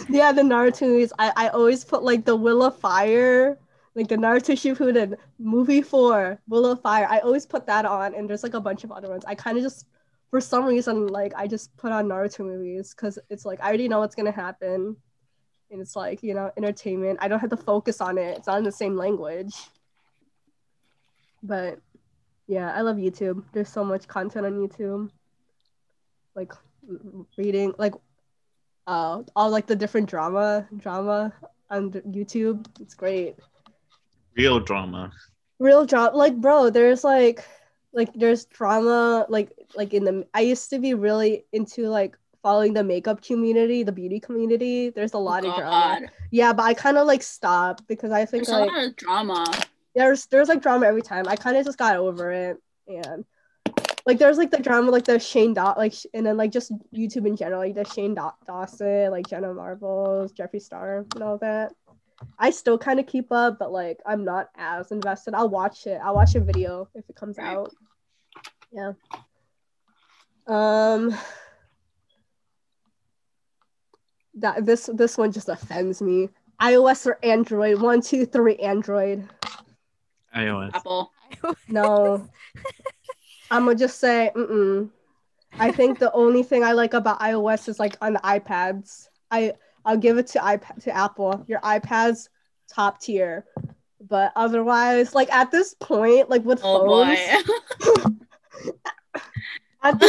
B: Yeah, the Naruto movies. I always put like the Will of Fire, like the Naruto Shippuden movie 4, Will of Fire. I always put that on, and there's like a bunch of other ones. I kind of just, for some reason, like I just put on Naruto movies because it's like I already know what's gonna happen, and it's like, you know, entertainment. I don't have to focus on it. It's not in the same language. But yeah, I love YouTube. There's so much content on YouTube. Like reading, like all like the different drama on YouTube. It's great.
A: Real drama.
B: Real drama, like bro. There's there's drama like in the. I used to be really into like following the makeup community, the beauty community. There's a lot of drama.
C: God.
B: Yeah, but I kind of like stopped because I think
C: There's
B: like
C: a lot of drama.
B: there's like drama every time. I kind of just got over it, and like there's like the drama, like the Shane and then like just YouTube in general, like the Shane Dawson, like Jenna Marbles, Jeffree Star, and all that. I still kind of keep up, but like I'm not as invested. I'll watch it. I'll watch a video if it comes out. Yeah. That this one just offends me. iOS or Android? 1, 2, 3, Android.
A: iOS.
C: Apple.
B: No. I'm gonna just say, I think the only thing I like about iOS is like on the iPads. I'll give it to Apple. Your iPad's top tier, but otherwise, like at this point, like with phones, at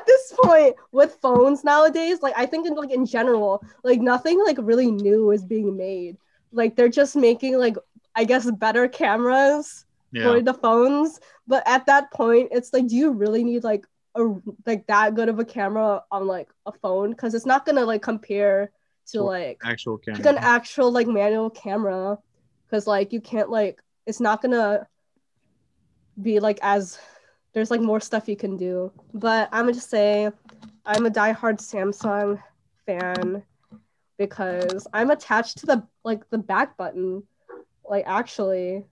B: this point with phones nowadays, like I think in general, like nothing like really new is being made. Like they're just making like, I guess, better cameras for the phones, but at that point it's like, do you really need like that good of a camera on like a phone? Because it's not gonna like compare to like
A: actual camera,
B: like an actual like manual camera, because like you can't like, it's not gonna be like as, there's like more stuff you can do. But I'm gonna just say I'm a diehard Samsung fan because I'm attached to the back button. Like actually,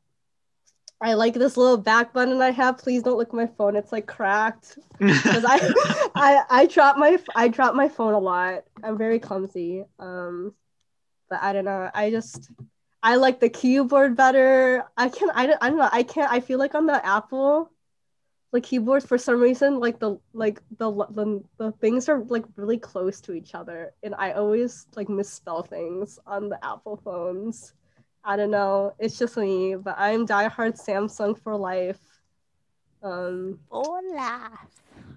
B: I like this little back button I have. Please don't look at my phone. It's like cracked because I drop my phone a lot. I'm very clumsy. But I don't know. I like the keyboard better. I don't know. I feel like on the Apple like keyboards, for some reason, like the things are like really close to each other, and I always like misspell things on the Apple phones. I don't know. It's just me, but I'm diehard Samsung for life.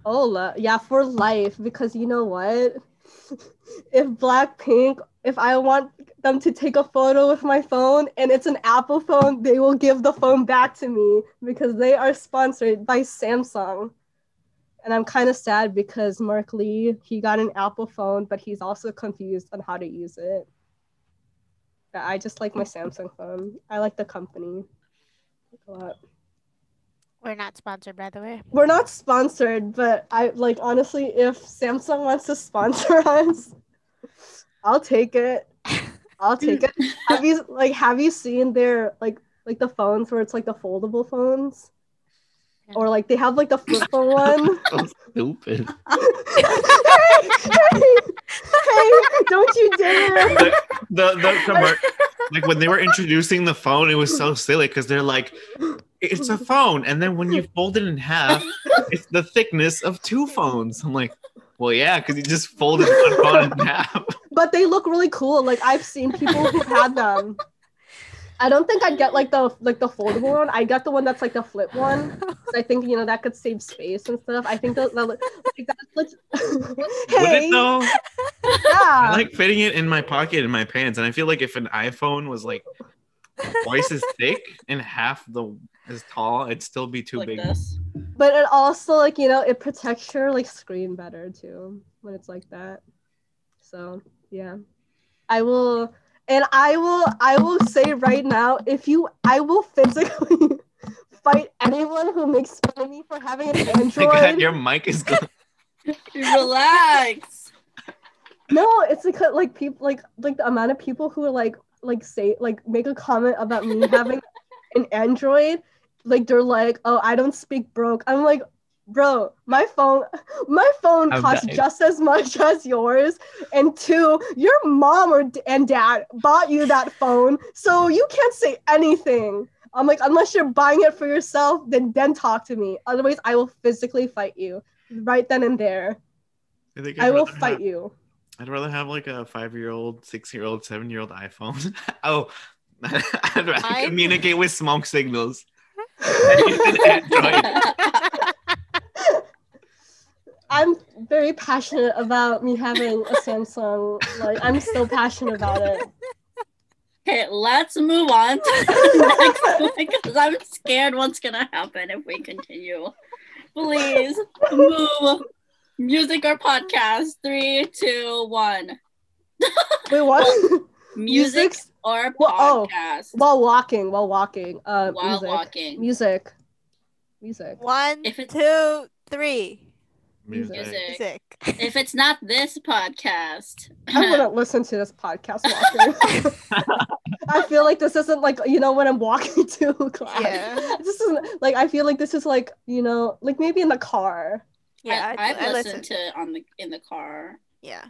B: Hola. Yeah, for life, because you know what? If I want them to take a photo with my phone and it's an Apple phone, they will give the phone back to me because they are sponsored by Samsung. And I'm kind of sad because Mark Lee, he got an Apple phone, but he's also confused on how to use it. But I just like my Samsung phone. I like the company a lot.
D: We're not sponsored, by the way.
B: We're not sponsored, but I like honestly, if Samsung wants to sponsor us, I'll take it. I'll take it. Have you seen their like the phones where it's like the foldable phones?
D: Yeah.
B: Or like they have like the flip phone one.
A: So stupid.
B: hey, don't you dare!
A: Like when they were introducing the phone, it was so silly because they're like, it's a phone, and then when you fold it in half, it's the thickness of two phones. I'm like, well, yeah, because you just folded one phone in half.
B: But they look really cool. Like I've seen people who had them. I don't think I'd get like the foldable one. I got the one that's like the flip one. I think that could save space and stuff. I think that
A: Would it though?
B: Yeah.
A: I like fitting it in my pocket in my pants, and I feel like if an iPhone was like twice as thick and half as tall, it'd still be too
C: like
A: big.
C: this.
B: But it also like it protects your like screen better too when it's like that. So yeah, I will say right now, I will physically fight anyone who makes fun of me for having an Android.
A: My God, your mic is going.
C: Relax.
B: No, it's like people like the amount of people who are like say like make a comment about me having an Android, like they're like, oh, I don't speak broke. I'm like, bro, my phone costs just as much as yours, and two, your mom and dad bought you that phone, so you can't say anything. I'm like, unless you're buying it for yourself, then talk to me. Otherwise, I will physically fight you right then and there. I will fight you.
A: I'd rather have like a 5-year-old, 6-year-old, 7-year-old iPhone. Oh, I'd rather communicate with smoke signals.
B: I'm very passionate about me having a Samsung. Like, I'm so passionate about it.
C: Okay, let's move on to the next one because I'm scared what's gonna happen if we continue. Please move. Music or podcast? 3, 2, 1.
B: Wait, what?
C: Music or podcast?
B: While walking.
C: While
B: walking. Music.
D: 1,
C: If it's
D: 2, 3.
C: Music. If it's not this podcast,
B: I wouldn't listen to this podcast walking. I feel like this isn't like when I'm walking to class.
D: Yeah.
B: This isn't like I feel like this is like like maybe in the car.
C: Yeah, I've listened to in the car.
D: Yeah.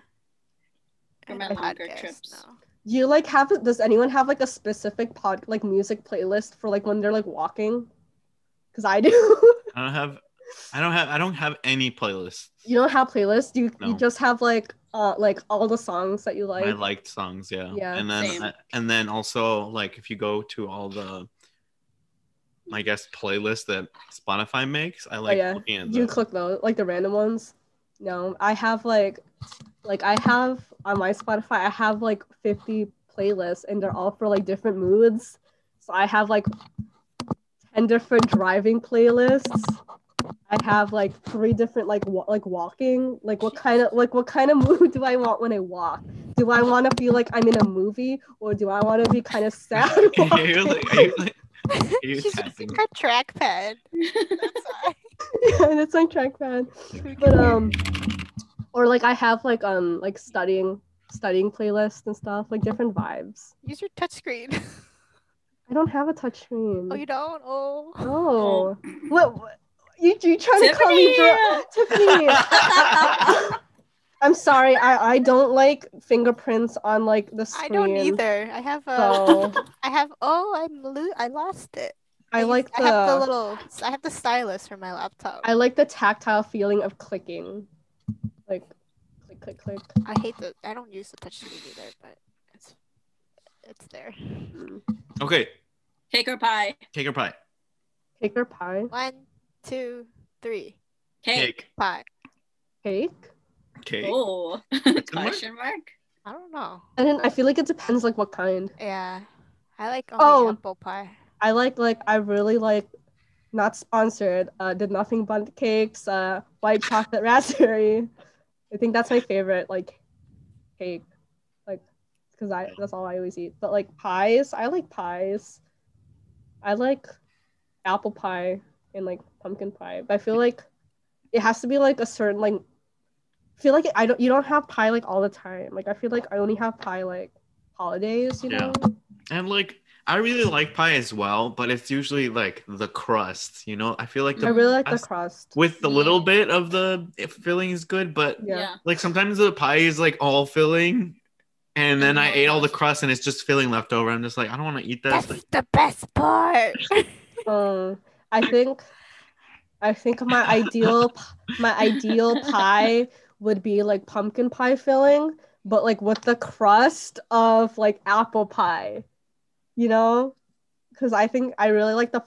C: For my longer trips.
D: No.
B: Do you like does anyone have like a specific music playlist for like when they're like walking? Because I do.
A: I don't have any playlists.
B: You don't have playlists? You just have like all the songs that you like?
A: I liked songs, yeah.
B: Yeah.
A: And then also like if you go to all the I guess playlists that Spotify makes, I like looking at those.
B: You click those, like the random ones? No, I have like I have on my Spotify, I have like 50 playlists and they're all for like different moods. So I have like 10 different driving playlists. I have like 3 different like walking. Like what kind of mood do I want when I walk? Do I want to feel like I'm in a movie or do I want to be kind of sad?
D: She's using her trackpad. That's why.
B: Yeah, that's my trackpad. But or like I have like studying playlists and stuff, like different vibes.
D: Use your touchscreen.
B: I don't have a touchscreen.
D: Oh, you don't? Oh.
B: Oh. What? You trying to call me Tiffany? I'm sorry. I don't like fingerprints on like the screen.
D: I don't either. I have I lost it. I have the stylus for my laptop.
B: I like the tactile feeling of clicking. Like click.
D: I don't use the touchscreen either, but it's there.
A: Okay.
C: Cake or pie?
A: Cake or pie?
B: Cake or pie?
D: 1, 2, 3.
C: Cake.
D: Pie.
B: Cake.
A: Cake.
C: Oh, question mark?
D: I don't know.
B: And then I feel like it depends like what kind.
D: Yeah, I like only
B: Oh,
D: apple pie.
B: I really like, not sponsored, the Nothing Bundt cakes, white chocolate raspberry. I think that's my favorite like cake, like, because that's all I always eat. But like pies, I like pies. I like apple pie and like pumpkin pie. But I feel like it has to be like a certain like. I feel like you don't have pie like all the time. Like I feel like I only have pie like holidays, you know.
A: And like I really like pie as well, but it's usually like the crust, you know. I feel like
B: I really like the
A: crust
B: crust.
A: with the little bit of the filling is good, but
B: Yeah.
A: like sometimes the pie is like all filling, and then I
C: no
A: ate all the
C: crust.
A: crust and it's just filling left over. I'm just like, I don't want to eat this.
D: That's the best part.
B: I think my ideal pie would be like pumpkin pie filling, but like with the crust of like apple pie, you know? Because I think I really like the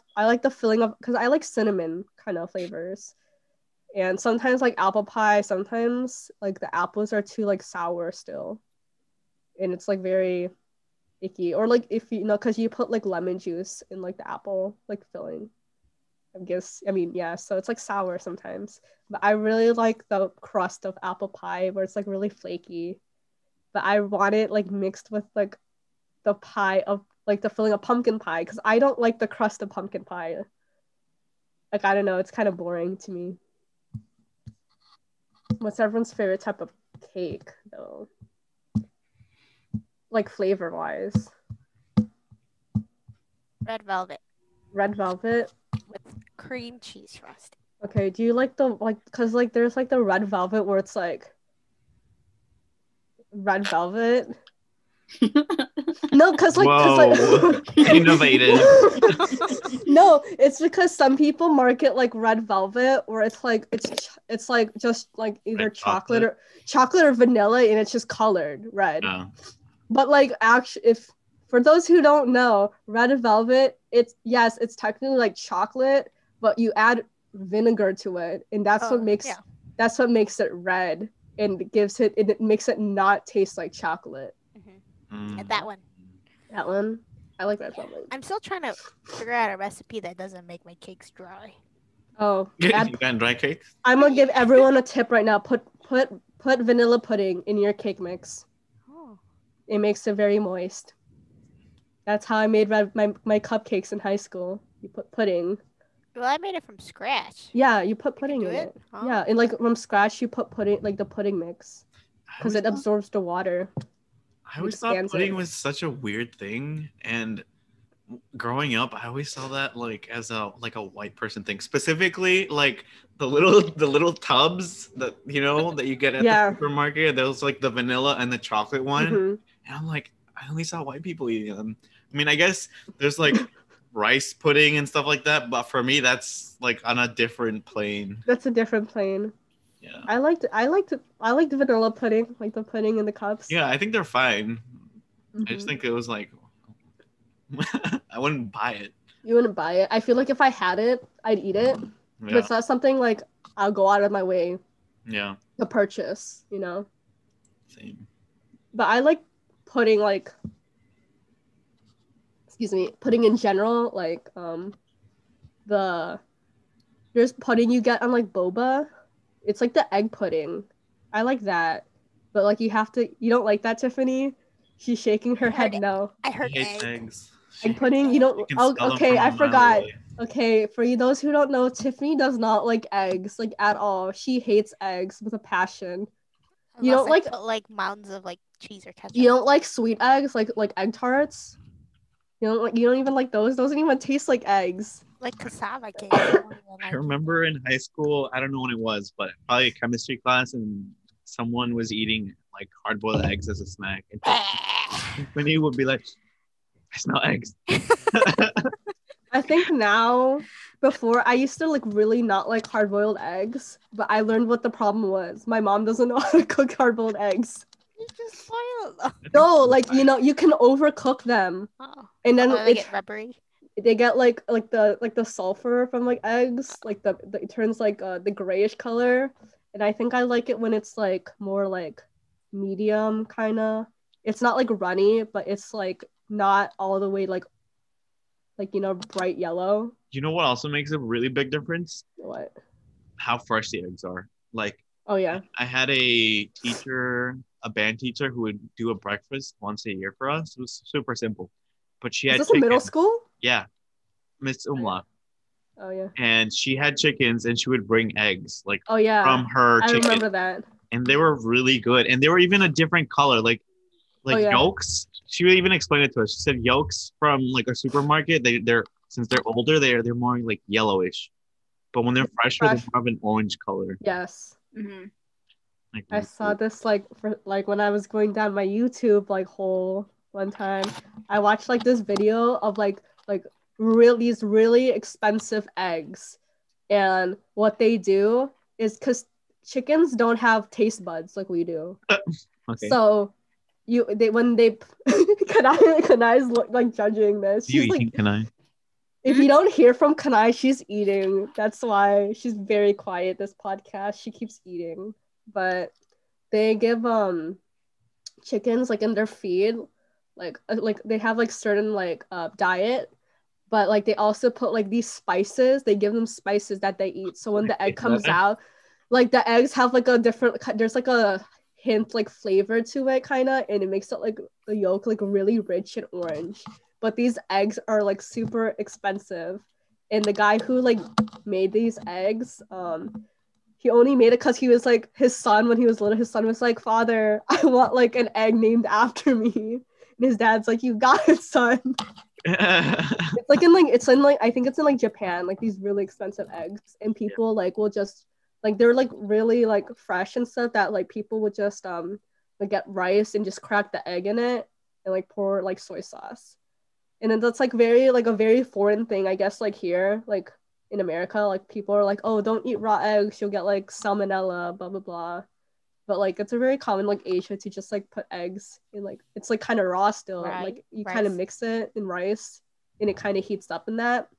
B: filling of, because I like cinnamon kind of flavors. And sometimes like apple pie, sometimes like the apples are too like sour still. And it's like very icky. Or like if you know, because you put like lemon juice in like the apple like filling. Yeah, so it's like sour sometimes. But I really like the crust of apple pie where it's like really flaky. But I want it like mixed with like the pie of like the filling of pumpkin pie, because I don't like the crust of pumpkin pie. Like I don't know, it's kind of boring to me. What's everyone's favorite type of cake though? Like flavor wise.
D: Red velvet
B: Red velvet.
D: with cream cheese frosting.
B: Okay, do you like the like, because like there's like the red velvet where it's like red velvet. No, because
A: Whoa, innovative.
B: No, it's because some people market like red velvet, where it's like it's like just like either
A: Red
B: chocolate or vanilla, and it's just colored red.
A: Oh.
B: But like actually, if for those who don't know, red velvet, it's technically like chocolate, but you add vinegar to it, and that's what makes it red, and it makes it not taste like chocolate.
D: And that one.
B: That one, I like red velvet.
D: I'm still trying to figure out a recipe that doesn't make my cakes dry.
B: Oh,
A: You got dry cakes?
B: I'm gonna give everyone a tip right now. Put vanilla pudding in your cake mix.
D: Oh.
B: It makes it very moist. That's how I made my cupcakes in high school. You put pudding.
D: Well, I made it from scratch.
B: Yeah, you put pudding in it.
D: Oh.
B: Yeah, and like from scratch, you put pudding, like the pudding mix, because it absorbs the water.
A: I always thought pudding was such a weird thing, and growing up, I always saw that like as a white person thing. Specifically, like the little tubs that that you get at the supermarket. There's like the vanilla and the chocolate one, and I'm like, I only saw white people eating them. I mean, I guess there's like rice pudding and stuff like that, but for me, that's like on a different plane.
B: That's a different plane. Yeah. I liked vanilla pudding, like the pudding in the cups.
A: Yeah, I think they're fine. I just think it was like I wouldn't buy it.
B: You wouldn't buy it? I feel like if I had it, I'd eat it. Yeah. But it's not something like I'll go out of my way to purchase, you know?
A: Same.
B: But I like pudding, like, pudding in general, like there's pudding you get on like boba. It's like the egg pudding. I like that. But like you don't like that, Tiffany? She's shaking her head no.
D: I heard eggs.
B: Egg pudding? You don't okay, I forgot. Okay, for those who don't know, Tiffany does not like eggs, like at all. She hates eggs with a passion.
D: Unless you don't like mounds of like cheese or ketchup.
B: You don't like sweet eggs, like egg tarts? You don't even like those? Those don't even taste like eggs.
D: Like cassava cake.
A: I remember in high school, I don't know when it was, but probably a chemistry class, and someone was eating like hard-boiled eggs as a snack. And Tiffany would be like, I smell eggs.
B: I think now, before I used to like really not like hard-boiled eggs, but I learned what the problem was. My mom doesn't know how to cook hard-boiled eggs.
D: You just boil them.
B: No, like you can overcook them.
D: Oh.
B: And then
D: they get rubbery.
B: They get like the sulfur from like eggs, like it turns like the grayish color. And I think I like it when it's like more like medium kind of. It's not like runny, but it's like not all the way like bright yellow.
A: You know what also makes a really big difference?
B: What?
A: How fresh the eggs are. Like,
B: Oh yeah.
A: I had a teacher, a band teacher, who would do a breakfast once a year for us. It was super simple, but she
B: Is
A: had
B: this in middle
A: chickens.
B: school?
A: Yeah, Miss Umla,
B: Oh yeah.
A: and she had chickens, and she would bring eggs like
B: Oh yeah.
A: from her
B: I
A: chicken,
B: remember that.
A: and they were really good, and they were even a different color, like
B: Oh, yeah.
A: yolks. She would even explain it to us. She said yolks from like a supermarket, they're since they're older, they're more like yellowish, but when they're fresher, they
B: Fresh.
A: have an orange color.
B: Yes.
C: Mm-hmm.
A: Like,
B: I saw this like for like when I was going down my YouTube like hole one time. I watched like this video of like these really expensive eggs, and what they do is because chickens don't have taste buds like we do.
A: okay.
B: So when they Kanai's like judging this.
A: You
B: She's like,
A: eating, can I?
B: if you don't hear from Kanai, she's eating. That's why she's very quiet this podcast. She keeps eating. But they give chickens like in their feed, like they have like certain like diet, but like they also put like these spices. They give them spices that they eat. So when the egg comes out, like the eggs have like a different. There's like a hint like flavor to it kind of, and it makes it like the yolk like really rich and orange. But these eggs are like super expensive, and the guy who like made these eggs he only made it because he was like his son when he was little. His son was like, "Father, I want like an egg named after me." And his dad's like, "You got it, son." It's in like I think it's in like Japan, like these really expensive eggs, and people like will just like they're like really like fresh and stuff that like people would just like get rice and just crack the egg in it and like pour like soy sauce. And then that's like a very foreign thing, I guess, like here, like in America, like people are like, oh, don't eat raw eggs, you'll get like salmonella, blah blah blah. But like it's a very common like Asia to just like put eggs in like it's like kind of raw still.
D: Right.
B: Like you
D: Rice.
B: kind of mix it in rice and it kind of heats up in that.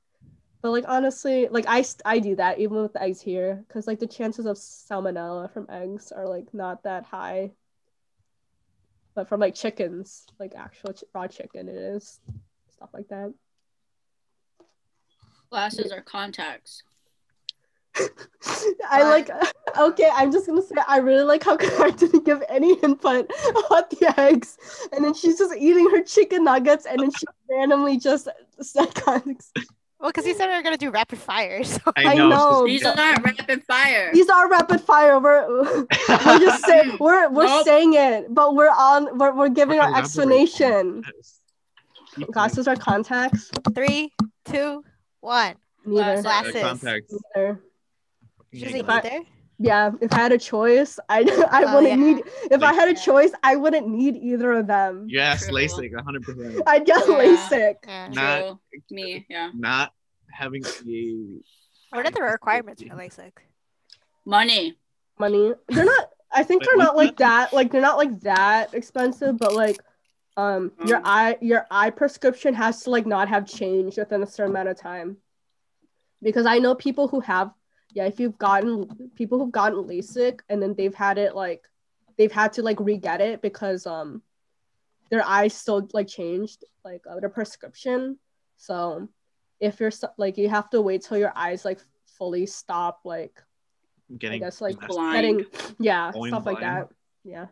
B: But like honestly, like I do that even with the eggs here because like the chances of salmonella from eggs are like not that high. But from like chickens, like actual raw chicken, it is stuff like that.
C: Glasses or contacts?
B: I like okay, I'm just gonna say I really like how Kai didn't give any input about the eggs, and then she's just eating her chicken nuggets, and then she randomly just said contacts.
D: Well, because you said we were gonna do rapid fire, so
B: I know.
C: These are not rapid fire.
B: These are rapid fire. We're just saying we're saying it, but we're giving our explanation. Glasses or contacts?
D: 3, 2, 1.
B: Neither.
C: Glasses.
A: Contacts.
B: Neither.
D: She's like,
B: If I-
D: neither?
B: Yeah, if I had a choice, I wouldn't need. If I had a choice, I wouldn't need either of them.
A: Yes,
C: True.
A: LASIK, 100%.
B: I'd get LASIK.
D: Yeah.
A: Not
C: True. Me, yeah.
A: not having a
D: What are the requirements for LASIK?
C: Money.
B: They're not. I think they're not like that. Like they're not like that expensive, but like, your eye prescription has to like not have changed within a certain amount of time. Because I know people who have, people who've gotten LASIK and then they've had to like re-get it because their eyes still like changed like their prescription. So if you're like you have to wait till your eyes like fully stop like
A: getting,
B: I guess like
C: blind.
B: stuff like that. Yeah.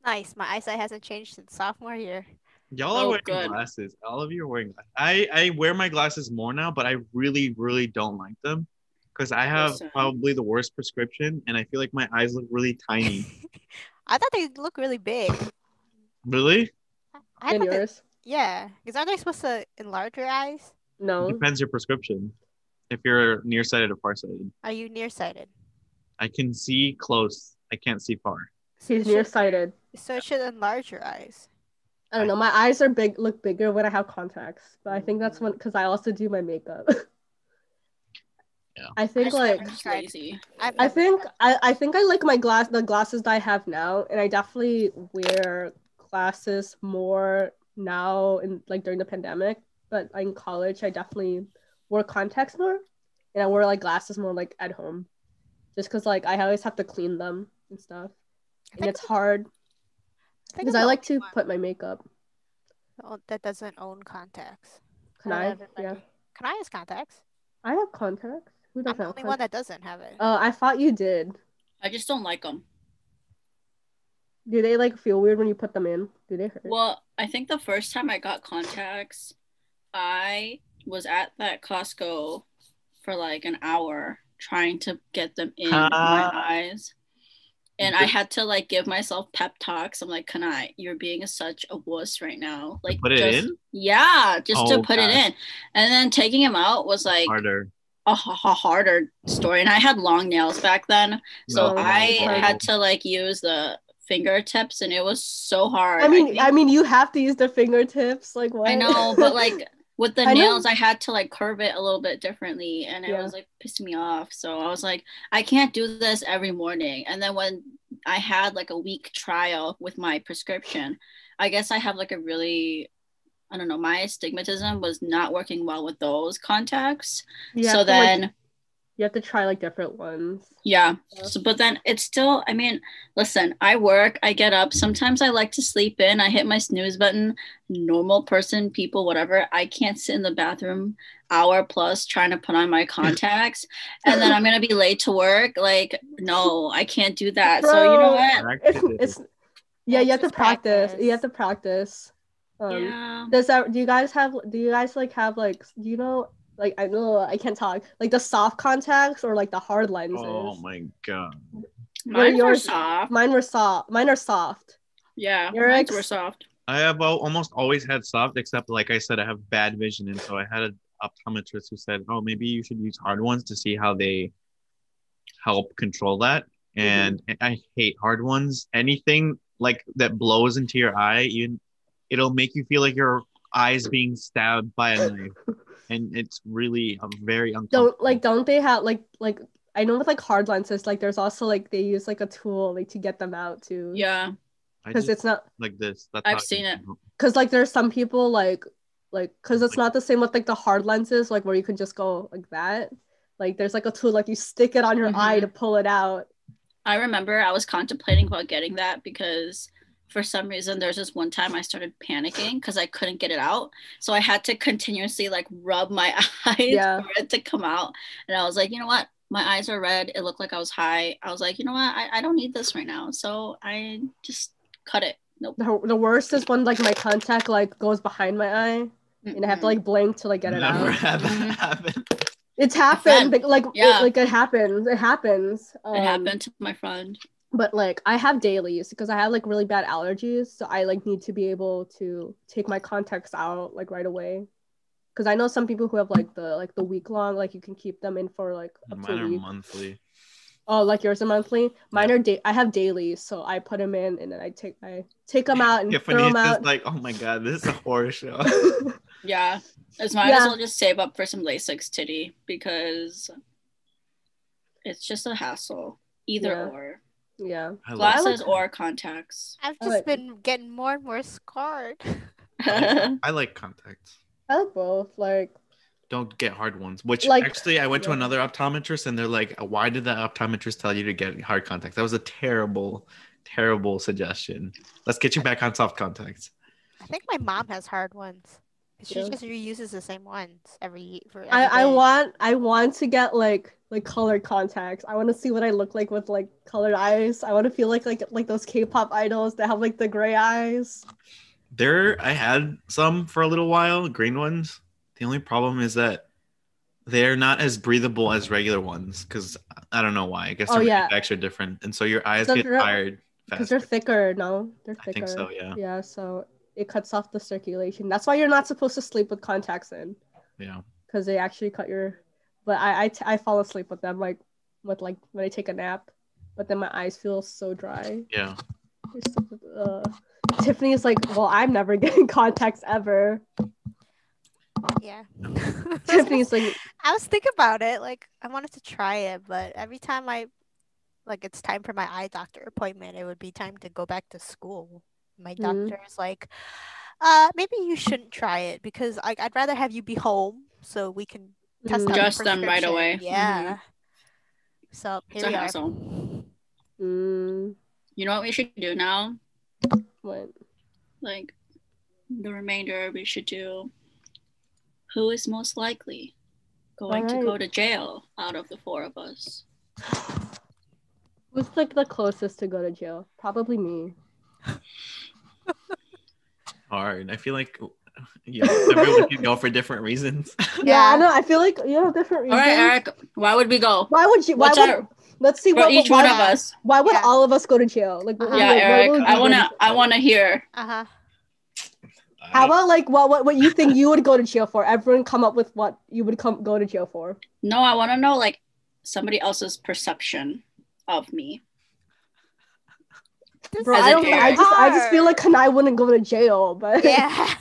D: Nice. My eyesight hasn't changed since sophomore year.
A: Y'all are wearing glasses. All of you are wearing glasses. I wear my glasses more now, but I really, really don't like them because I have probably the worst prescription, and I feel like my eyes look really tiny.
D: I thought they look really big.
A: Really?
B: And yours?
D: Yeah, because aren't they supposed to enlarge your eyes?
B: No.
A: It depends your prescription. If you're nearsighted or farsighted.
D: Are you nearsighted?
A: I can see close. I can't see far.
B: He's nearsighted.
D: So it should enlarge your eyes.
B: I don't know. My eyes look bigger when I have contacts, but I think that's because I also do my makeup.
A: Yeah.
B: I think like
C: lazy.
B: I think I like the glasses that I have now, and I definitely wear glasses more now in like during the pandemic. But in college, I definitely wore contacts more, and I wore like glasses more like at home, just because like I always have to clean them and stuff, and it's hard.
D: think
B: Because
D: I'm
B: I
D: the
B: like
D: only
B: to put my makeup.
D: one that doesn't own contacts.
B: Can
D: Out of
B: I?
D: everybody.
B: Yeah.
D: Can I use contacts?
B: I have contacts. Who
D: I'm
B: doesn't
D: the
B: have
D: only one
B: contacts?
D: that doesn't have it.
B: I thought you did.
C: I just don't like them.
B: Do they like feel weird when you put them in? Do they hurt?
C: Well, I think the first time I got contacts, I was at that Costco for like an hour trying to get them in my eyes. And I had to like give myself pep talks. I'm like, you're being such a wuss right now. Like,
A: put it
C: just
A: in?
C: Yeah, just to
A: Oh,
C: put it
A: gosh.
C: in. And then taking him out was like
A: Harder.
C: a harder story. And I had long nails back then. So
B: No,
C: I
B: it's hard.
C: had to like use the fingertips and it was so hard.
B: I mean, you have to use the fingertips. Like what?
C: I know, but like with the
B: I know.
C: nails, I had to like curve it a little bit differently, and it
B: Yeah.
C: was like pissing me off. So I was like, I can't do this every morning. And then when I had like a week trial with my prescription, I guess I have like a really, I don't know, my astigmatism was not working well with those contacts.
B: You
C: So
B: have to,
C: then
B: like, you have to try like different ones.
C: yeah. So, but then it's still, I mean, listen, I work, I get up. Sometimes I like to sleep in. I hit my snooze button. Normal person, people, whatever. I can't sit in the bathroom hour plus trying to put on my contacts. And then I'm going to be late to work. Like, no, I can't do that. So, you know what?
B: It's yeah, you have to
D: just
B: practice. You have
D: practice.
B: to practice.
C: Yeah.
B: Do you guys like have like, do you know, like, I know I can't talk, like the soft contacts or like the hard lenses?
A: Oh my god.
C: Mine are soft.
B: Mine were soft. Mine are soft.
C: Yeah,
B: Yours
C: mine were soft.
A: I have almost always had soft, except like I said, I have bad vision, and so I had an optometrist who said, "Oh, maybe you should use hard ones to see how they help control that." And I hate hard ones. Anything like that blows into your eye, it'll make you feel like your eyes being stabbed by a knife, and it's really very uncomfortable.
B: Don't they have like I know with like hard lenses, like there's also like they use like a tool like to get them out too.
C: Yeah.
B: Because it's not
A: like this. That's
C: I've seen it.
B: Because like there's some people like because it's not the same with like the hard lenses, like where you can just go like that. Like there's like a tool, like you stick it on your eye to pull it out.
C: I remember I was contemplating about getting that because for some reason there's this one time I started panicking because I couldn't get it out. So I had to continuously like rub my eyes for it to come out. And I was like, you know what? My eyes are red. It looked like I was high. I was like, you know what? I don't need this right now. So I just cut it. Nope.
B: The worst is when like my contact like goes behind my eye and I have to like blink to like get it out.
A: Never had that happen.
B: It's happened. It happens. It happens.
C: It happened to my friend.
B: But like I have dailies because I have like really bad allergies, so I like need to be able to take my contacts out like right away. Because I know some people who have like the week long, like you can keep them in for like up to a week.
A: Mine are monthly.
B: Oh, like yours are monthly? Mine are I have dailies, so I put them in and then I take them out and throw them out.
A: Just like, oh my god, this is a horror show.
C: Yeah, might as well just save up for some Lasix titty because it's just a hassle. Either or.
B: Yeah.
C: Glasses or contacts.
D: I've just been getting more and more scarred.
A: I like contacts.
B: I like both. Like,
A: don't get hard ones. Which actually, I went to another optometrist, and they're like, "Why did the optometrist tell you to get hard contacts? That was a terrible, terrible suggestion. Let's get you back on soft contacts."
D: I think my mom has hard ones. She just reuses the same ones every day.
B: I want to get like colored contacts. I want to see what I look like with like colored eyes. I want to feel like those K-pop idols that have like the gray eyes.
A: I had some for a little while, green ones. The only problem is that they're not as breathable as regular ones because I don't know why. I guess they're manufactured different, and so your eyes get tired
B: because they're thicker. No, they're thicker.
A: I think so. Yeah.
B: Yeah. So it cuts off the circulation. That's why you're not supposed to sleep with contacts in.
A: Yeah. Because
B: they actually cut your. But I fall asleep with them like when I take a nap, but then my eyes feel so dry.
A: Yeah.
B: Tiffany's like, well, I'm never getting contacts ever.
D: Yeah.
B: Tiffany's like,
D: I was thinking about it. Like, I wanted to try it, but every time it's time for my eye doctor appointment, it would be time to go back to school. My doctor is like, maybe you shouldn't try it because I'd rather have you be home so we can test out
C: adjust them right away.
D: Yeah. So
C: it's a hassle. You know what we should do now?
B: What?
C: Like, the remainder we should do who is most likely going to go to jail out of the four of us.
B: Who's like the closest to go to jail? Probably me.
A: Hard. I feel like everyone can go for different reasons.
B: Yeah, I know. I feel like different reasons.
C: All right, Eric. Why would we go?
B: Why would you? Let's see what
C: each one of us.
B: Why would all of us go to jail? Like,
C: Eric. I wanna hear.
B: How about like what you think you would go to jail for? Everyone come up with what you would go to jail for.
C: No, I want to know like somebody else's perception of me.
B: Bro, I just feel like Kanai wouldn't go to jail, but
D: yeah.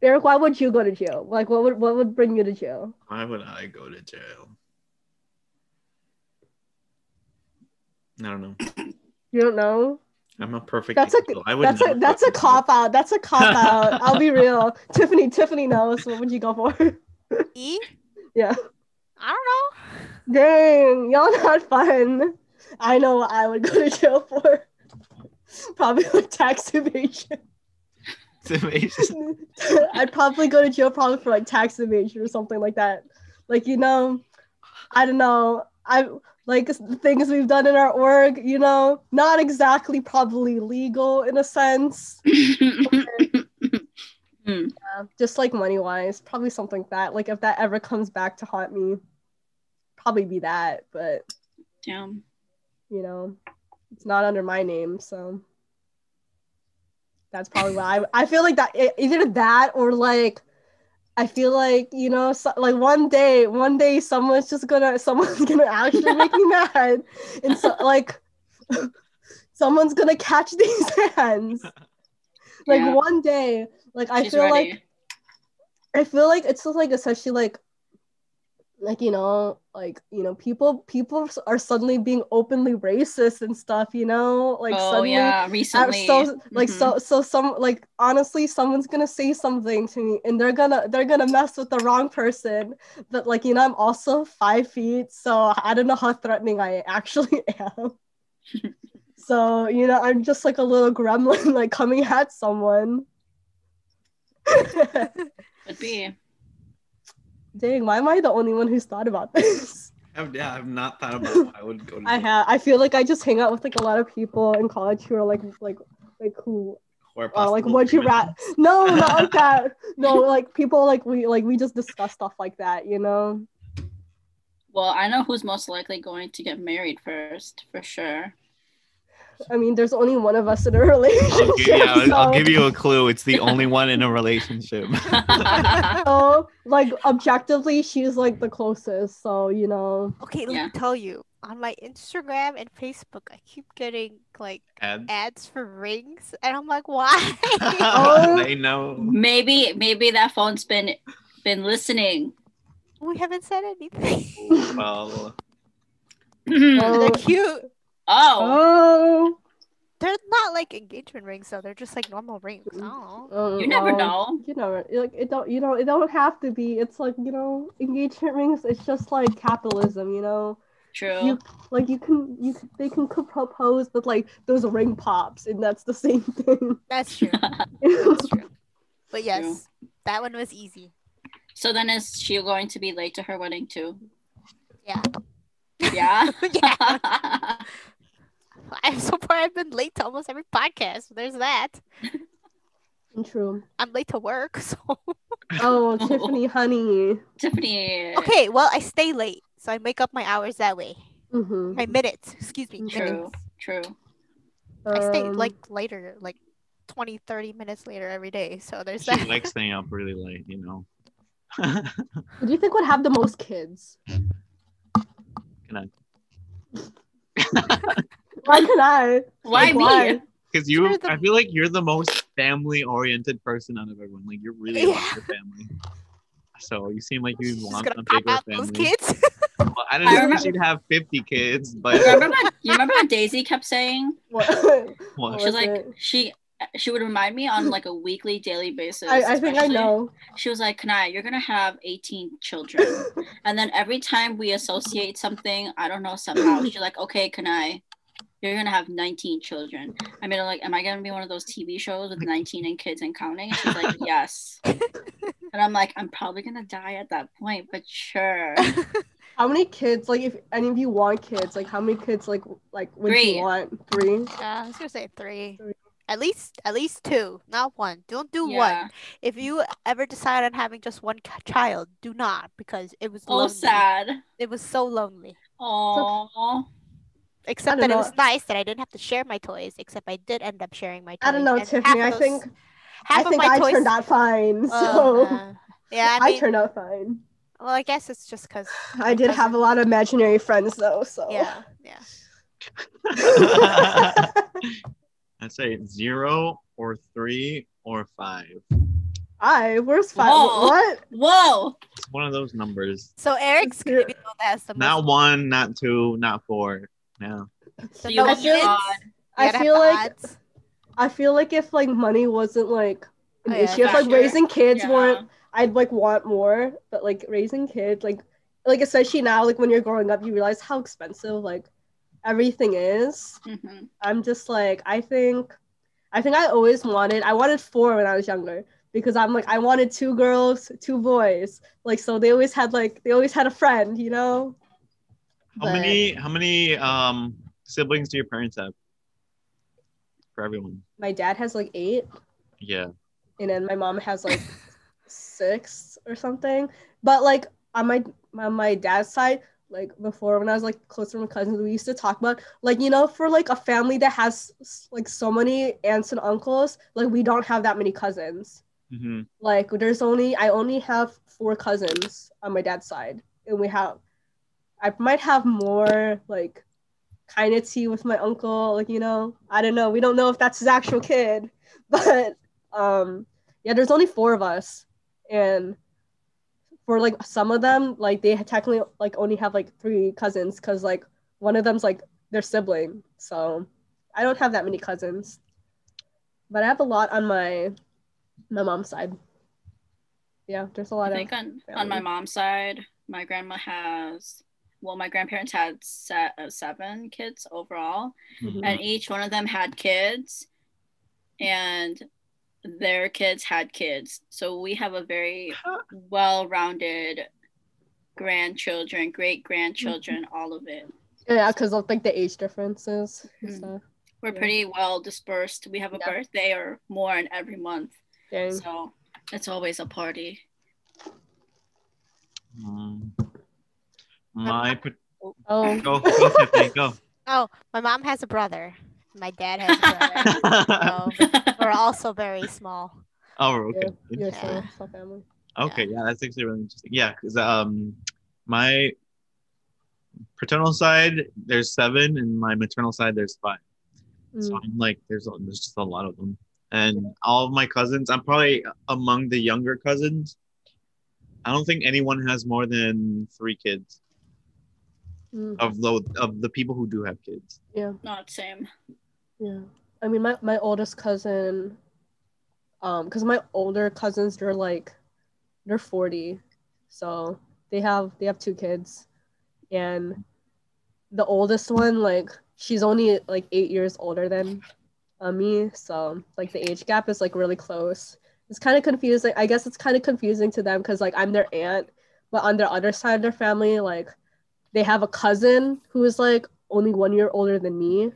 B: Eric, why would you go to jail? Like, what would bring you to jail?
A: Why would I go to jail? I don't know.
B: You don't know?
A: I'm a perfect.
B: That's a cop out. That's a cop out. I'll be real. Tiffany knows. What would you go for?
D: E?
B: Yeah.
D: I don't know.
B: Dang, y'all not fun. I know what I would go to jail for. Probably like tax evasion. I'd probably go to jail for like tax evasion or something like that. Like, I don't know. Like the things we've done in our org, not exactly probably legal in a sense. Yeah, just like money wise, probably something like that. Like if that ever comes back to haunt me, probably be that. But
C: damn,
B: it's not under my name, so that's probably why I feel like that either that or like. I feel like, like one day someone's gonna actually make me mad. And so like someone's gonna catch these hands. Like one day, like I feel like it's just like especially like people are suddenly being openly racist and stuff, like
C: recently.
B: Honestly, someone's gonna say something to me and they're gonna mess with the wrong person, but like I'm also 5 feet, so I don't know how threatening I actually am. So I'm just like a little gremlin like coming at someone.
C: Could be.
B: Dang, why am I the only one who's thought about this?
A: I've not thought about why I would go to
B: jail. I feel like I just hang out with like a lot of people in college who are like who like would you rat? No, not like that. No, like people like we just discuss stuff like that,
C: Well, I know who's most likely going to get married first, for sure.
B: I mean, there's only one of us in a relationship.
A: I'll give you a clue. It's the only one in a relationship.
B: So, like, objectively, she's like the closest. So,
D: Okay, let me tell you. On my Instagram and Facebook, I keep getting like ads for rings, and I'm like, why?
A: They know.
C: Maybe that phone's been listening.
D: We haven't said anything.
A: Well,
D: they're cute.
B: Oh.
D: They're not like engagement rings, though. They're just like normal rings. Oh.
C: You never know.
B: You never like it. Don't it don't have to be. It's like engagement rings. It's just like capitalism.
C: True.
B: They can propose with like those ring pops, and that's the same thing.
D: That's true. That's true. But yes, that one was easy.
C: So then, is she going to be late to her wedding too?
D: Yeah.
C: Yeah.
D: Yeah. So far, I've been late to almost every podcast. So there's that.
B: True.
D: I'm late to work, so.
B: Oh, Tiffany, honey.
C: Tiffany.
D: Okay, well, I stay late, so I make up my hours that way.
B: Mm-hmm.
D: My minutes, excuse me.
C: True.
D: I stay like later, like 20, 30 minutes later every day. So there's that.
A: She likes staying up really late,
B: Who do you think would have the most kids?
A: Can I?
B: Why can I?
C: Why me?
A: Because I feel like you're the most family-oriented person out of everyone. Like you're really about your family. So you seem like you want a bigger family. Those kids? Well, I don't know if she'd have 50 kids, but
C: you remember what Daisy kept saying?
B: What?
C: She's like she would remind me on like a weekly, daily basis.
B: I think I know.
C: She was like, Kanai, you're gonna have 18 children. And then every time we associate something, I don't know, somehow she's like, okay, Kanai, you're gonna have 19 children. I mean, like, am I gonna be one of those TV shows with 19 and kids and counting? And she's like, yes. And I'm like, I'm probably gonna die at that point, but sure.
B: How many kids, like, if any of you want kids, like, how many kids, like would
C: 3.
B: you want? 3?
D: Yeah, I was gonna say 3.
B: 3.
D: At least 2, not 1. Don't do
C: Yeah.
D: 1. If you ever decide on having just one child, do not, because it was
C: Oh,
D: lonely.
C: sad.
D: It was so lonely.
C: Oh.
D: Except
B: don't
D: that it
B: know.
D: was nice that I didn't have to share my toys. Except I did end up sharing my toys.
B: I don't know,
D: and
B: Tiffany.
D: half
B: I
D: of
B: think
D: my toys
B: turned out fine. So
D: yeah,
B: I turned out fine.
D: well, I guess it's just because
B: I did have a lot of imaginary friends though. So
D: yeah.
A: I'd say 0 or 3 or 5.
B: Where's 5?
C: Whoa.
B: What?
C: Whoa.
A: It's one of those numbers.
D: So Eric's gonna be the one that has the
A: Not
D: most.
A: 1, not 2, not 4. Yeah.
C: So you have your
B: odds.
C: odd.
B: I feel like if like money wasn't like an issue, if like
C: factor.
B: raising kids
C: Yeah.
B: weren't, I'd like want more. But like raising kids, like especially now, like when you're growing up, you realize how expensive like everything is.
C: Mhm.
B: I'm just like I think I wanted 4 when I was younger because I'm like I wanted 2 girls, 2 boys. Like so they always had a friend, you know.
A: How many siblings do your parents have? For everyone.
B: My dad has like 8.
A: Yeah.
B: And then my mom has like 6 or something. But like on my dad's side, like before when I was like closer to my cousins, we used to talk about like, you know, for like a family that has like so many aunts and uncles, like we don't have that many cousins.
A: Mm-hmm.
B: Like I only have 4 cousins on my dad's side, and I might have more like kind of tea with my uncle, like, you know, I don't know, we don't know if that's his actual kid, but yeah, there's only 4 of us, and for like some of them, like they technically like only have like 3 cousins because like one of them's like their sibling, so I don't have that many cousins, but I have a lot on my mom's side. Yeah, there's a lot.
C: I think on my mom's side, my grandparents had 7 kids overall,
B: Mm-hmm.
C: and each one of them had kids, and their kids had kids. So we have a very well-rounded grandchildren, great-grandchildren, all of it.
B: Yeah, because of like the age differences and stuff.
C: We're pretty well dispersed. We have a birthday or more in every month.
B: Dang.
C: So it's always a party.
A: Go, Tiffany, go.
D: Oh, my mom has a brother. My dad has a brother. So we're also very small.
A: Oh, okay.
B: Small family.
A: Okay, yeah, that's actually really interesting. Yeah, because my paternal side there's 7, and my maternal side there's 5. So I'm like, there's just a lot of them, and all of my cousins. I'm probably among the younger cousins. I don't think anyone has more than 3 kids. Of the people who do have kids.
B: Yeah.
C: Not same.
B: Yeah. I mean, my oldest cousin, because my older cousins, they're 40, so they have 2 kids, and the oldest one, like, she's only like 8 years older than me, so like the age gap is like really close. It's kind of confusing. I guess it's kind of confusing to them because like I'm their aunt, but on their other side of their family, like they have a cousin who is like only 1 year older than me,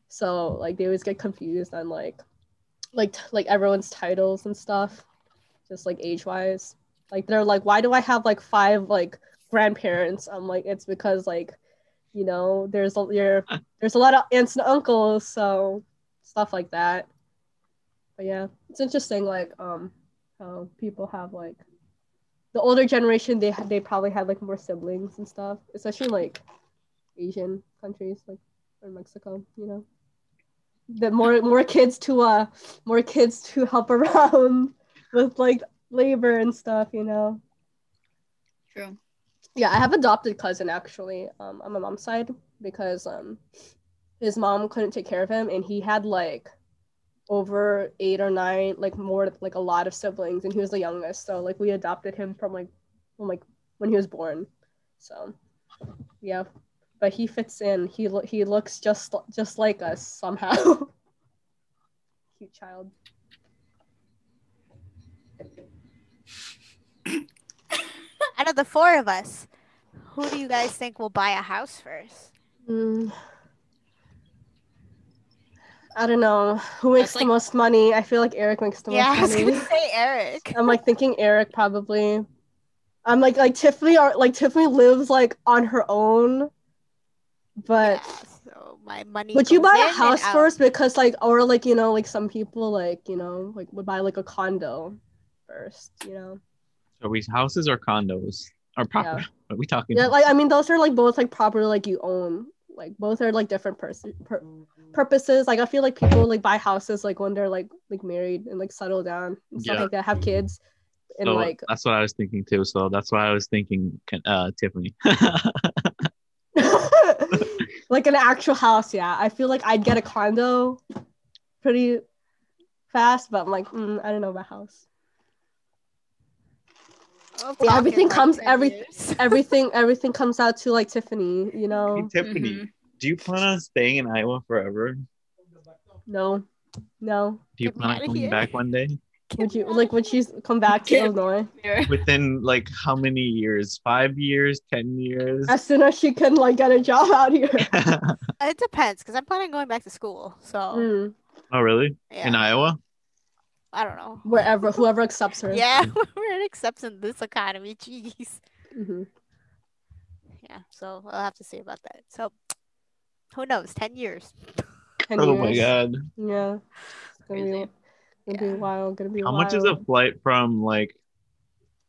B: so like they always get confused on like everyone's titles and stuff, just like age wise. Like they're like, why do I have like 5 like grandparents? I'm like, it's because like, you know, there's a lot of aunts and uncles, so stuff like that. But yeah, it's interesting like how people have like the older generation, they probably had like more siblings and stuff, especially in like Asian countries like or Mexico, you know. The more kids to help around with like labor and stuff, you know.
C: True.
B: Yeah, I have adopted cousin actually on my mom's side because his mom couldn't take care of him, and he had like over 8 or 9, like more, like a lot of siblings, and he was the youngest, so like we adopted him from when he was born. So yeah, but he fits in. He looks just like us somehow. Cute child.
D: Out of the four of us, who do you guys think will buy a house first?
B: I don't know. Who makes
C: That's
B: the most money? I feel like Eric makes the
D: Yeah, I
B: most
D: was
B: money.
D: gonna say Eric.
B: I'm like thinking Eric probably. I'm like Tiffany. Tiffany lives like on her own, but
D: Yeah, so my money
B: would you
D: goes
B: buy
D: in
B: a
D: and
B: house
D: out.
B: first? Because like, or like like some people like like would buy like a condo first.
A: Are we houses or condos or property?
B: Yeah.
A: Are we talking?
B: Yeah, like I mean, those are like both like property like you own. Like both are like different purposes. Like I feel like people like buy houses like when they're like married and like settle down and stuff
A: Yeah.
B: like that, have kids, and
A: So
B: like
A: that's what I was thinking too. So that's why I was thinking Tiffany.
B: like an actual house. Yeah, I feel like I'd get a condo pretty fast, but I'm like, I don't know about house. Yeah, everything comes everything comes out to like Tiffany.
A: Hey, Tiffany, do you plan on staying in Iowa forever?
B: No.
A: Do you
D: Get me
A: plan on
D: outta
A: coming
D: here.
A: back one day?
B: Would you come back to
C: Get-
B: Illinois?
A: Within like how many years? 5 years? 10 years?
B: As soon as she can like get a job out here.
D: It depends, because I'm planning on going back to school. So
A: Oh, really?
D: yeah.
A: In Iowa?
D: I don't know.
B: Whoever accepts her.
D: Yeah, whoever accepts in this economy. Jeez. Yeah, so I'll have to see about that. So who knows? 10 years.
B: 10
A: Oh
B: years.
A: my god.
B: Yeah. It's
C: Crazy.
B: gonna be wild.
A: How much is a flight from like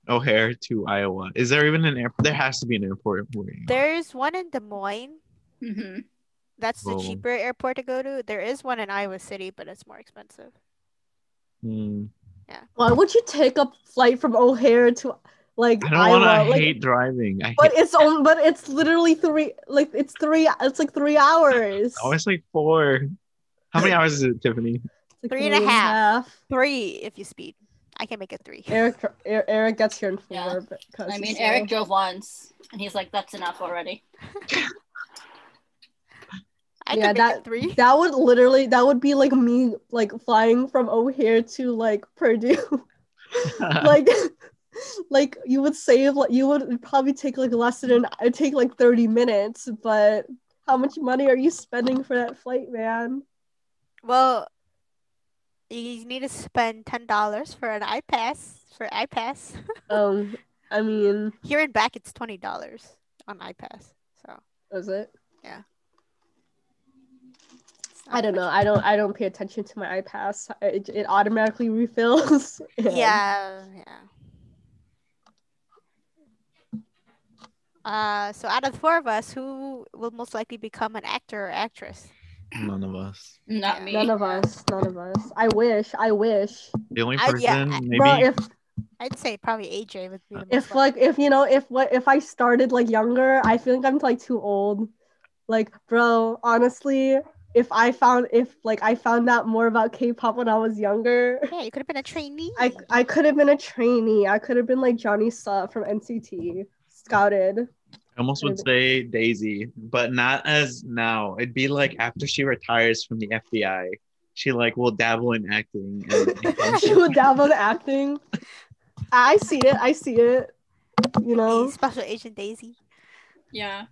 A: O'Hare to Iowa? Is there even an airport? There has to be an airport.
D: There's one in Des Moines.
C: Mm-hmm.
D: That's the
A: Oh.
D: cheaper airport to go to. There is one in Iowa City, but it's more expensive. Yeah.
B: Why would you take a flight from O'Hare to like
A: I don't
B: Iowa?
A: want to
B: Like,
A: hate driving.
B: but it's literally it's 3 hours.
A: Oh, it's like 4. How many hours is it, Tiffany?
B: It's like
D: 3.5. 3 if you speed. I can make it 3.
B: Eric gets here in 4.
C: Yeah.
B: Because
C: I mean, Eric drove once, and he's like, "That's enough already."
D: I can make it 3.
B: That would be like me like flying from O'Hare to like Purdue. like you would save you would probably take like less than it'd take like 30 minutes, but how much money are you spending for that flight, man?
D: Well, you need to spend $10 for an iPass.
B: I mean,
D: here and back it's $20 on iPass. So
B: is it?
D: Yeah.
B: I don't know. I don't pay attention to my iPass. It automatically refills.
D: Yeah. So out of the 4 of us, who will most likely become an actor or actress?
A: None of us.
C: Not me.
B: None of us. I wish.
A: The only person, maybe.
B: Bro,
D: I'd say probably AJ would be the most
B: if I started like younger, I feel like I'm like too old. Like, bro, honestly, if I found out more about K-pop when I was younger,
D: yeah, you could have been a trainee.
B: I could have been a trainee. I could have been like Johnny Suh from NCT, scouted.
A: I almost would say Daisy, but not as now. It'd be like after she retires from the FBI, she like will dabble in acting.
B: She will dabble in acting. I see it. You know,
D: Special Agent Daisy.
C: Yeah.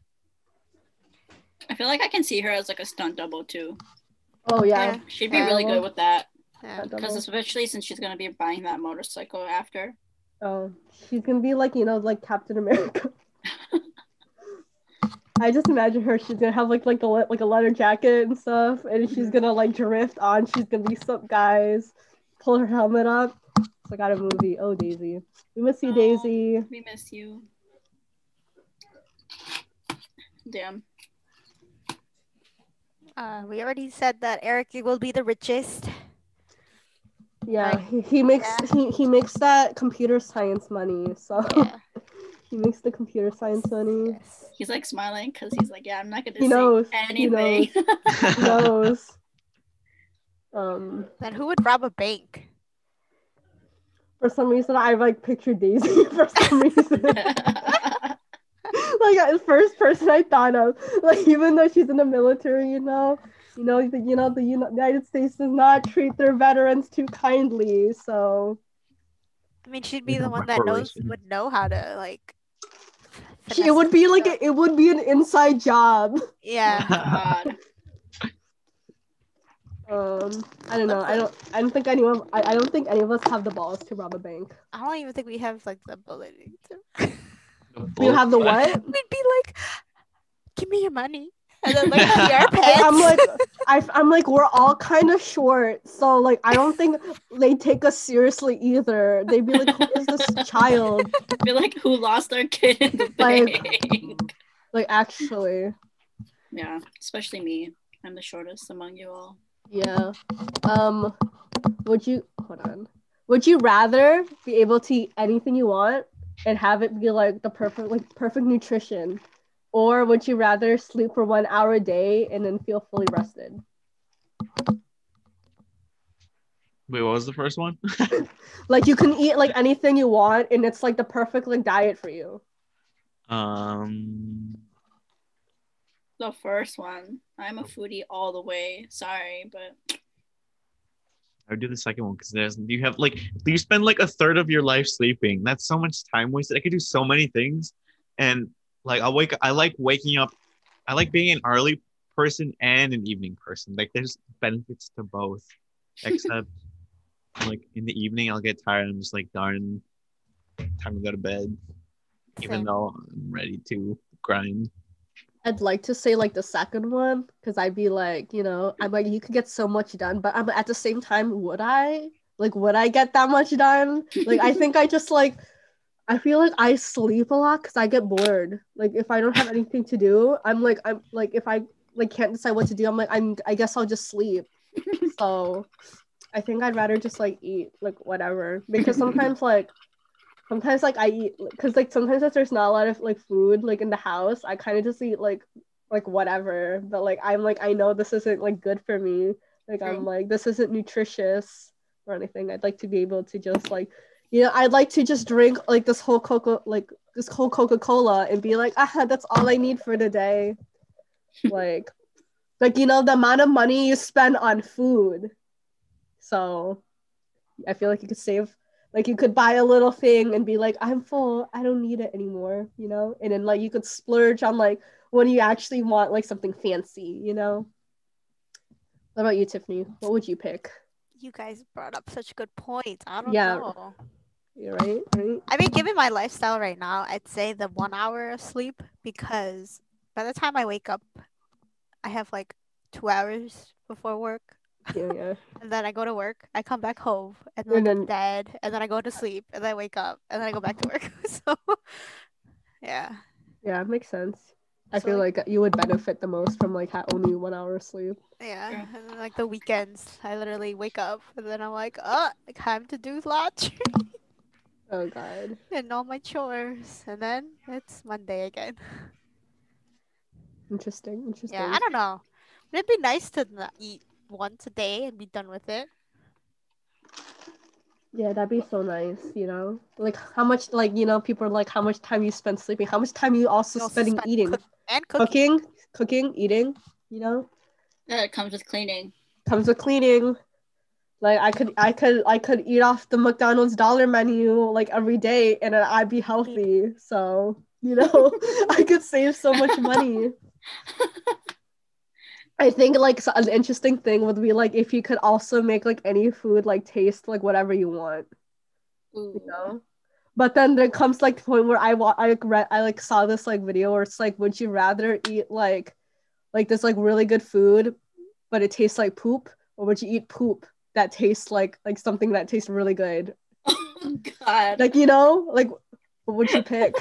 C: I feel like I can see her as like a stunt double too.
B: Oh yeah.
C: She'd be really good with that.
D: Yeah.
C: Because especially since she's gonna be buying that motorcycle after.
B: Oh, she's gonna be like like Captain America. I just imagine her. She's gonna have like a leather jacket and stuff, and she's gonna like drift on. She's gonna be some guys, pull her helmet up. It's like out of a movie. Oh, Daisy, we miss you, Daisy.
C: We miss you. Damn.
D: We already said that Eric will be the richest.
B: Yeah, he makes that computer science money. So
D: Yeah.
B: he makes the computer science money.
D: Yes.
C: He's like smiling because he's like, yeah, I'm not gonna
B: He knows.
C: say anything.
B: He knows.
D: Then who would rob a bank?
B: For some reason, I like pictured Daisy. For some reason, Like the first person I thought of. Like even though she's in the military, the United States does not treat their veterans too kindly. So
D: I mean, she'd
A: We
D: be the
A: have
D: one
A: a
D: that
A: correlation.
D: would know how to like.
B: it would be like
D: stuff.
B: it would be an inside job.
D: Yeah.
C: Oh God.
B: I don't know. I don't think I don't think any of us have the balls to rob a bank.
D: I don't even think we have like the ability to.
B: We don't have the what?
D: We'd be like, "Give me your money," and then like pee our pants.
B: I'm like we're all kind of short, so like I don't think they take us seriously either. They'd be like, "Who is this child?"
C: I feel like who lost their kid in the bank.
B: Like actually.
C: Yeah, especially me. I'm the shortest among you all.
B: Yeah. Would you hold on? Would you rather be able to eat anything you want and have it be like the perfect nutrition, or would you rather sleep for 1 hour a day and then feel fully rested?
A: Wait, what was the first one?
B: Like you can eat like anything you want and it's like the perfect like diet for you.
C: The first one. I'm a foodie all the way. Sorry, but
A: I would do the second one because you spend like a third of your life sleeping. That's so much time wasted. I could do so many things, and like I like waking up. I like being an early person and an evening person. Like there's benefits to both, except like in the evening I'll get tired. I'm just like darn, time to go to bed, even
D: Same.
A: though I'm ready to grind.
B: I'd like to say like the second one because I'd be like, I'm like you could get so much done, but I'm at the same time, would I get that much done? Like I think I feel like I sleep a lot because I get bored. Like if I don't have anything to do, I'm like if I like can't decide what to do, I guess I'll just sleep. So I think I'd rather just like eat like whatever because sometimes like I eat because like sometimes if there's not a lot of like food like in the house, I kind of just eat like whatever. But like I'm like I know this isn't like good for me. Like
C: True.
B: I'm like this isn't nutritious or anything. I'd like to be able to just like I'd like to just drink like this whole Coca-Cola and be like that's all I need for the day. like the amount of money you spend on food. So I feel like you could save. Like you could buy a little thing and be like, I'm full, I don't need it anymore, and then like you could splurge on like when you actually want like something fancy, What about you, Tiffany? What would you pick?
D: You guys brought up such good points. I don't
B: Yeah.
D: know.
B: You're right.
D: I mean, given my lifestyle right now, I'd say the 1 hour of sleep because by the time I wake up, I have like 2 hours before work.
B: Yeah.
D: And then I go to work, I come back home, and then I go to bed, and then I go to sleep, and then I wake up, and then I go back to work. So, yeah.
B: Yeah, it makes sense. I feel like you would benefit the most from like only 1 hour of sleep.
D: Yeah,
C: True.
D: and then like the weekends, I literally wake up, and then I'm like, time to do laundry.
B: Oh God.
D: And all my chores, and then it's Monday again.
B: Interesting.
D: Yeah, I don't know. Would it be nice to not eat once a day and be done with it?
B: Yeah, that'd be so nice, Like how much people are like how much time you spend sleeping, how much time you also spending eating.
D: And cooking,
B: eating,
C: Yeah, it comes with cleaning.
B: Comes with cleaning. Like I could eat off the McDonald's dollar menu like every day and I'd be healthy. So, I could save so much money. I think like an interesting thing would be like if you could also make like any food like taste like whatever you want.
C: Ooh.
B: But then there comes like the point where I saw this like video where it's like, would you rather eat like this like really good food, but it tastes like poop, or would you eat poop that tastes like something that tastes really good?
C: Oh God.
B: Like like what would you pick?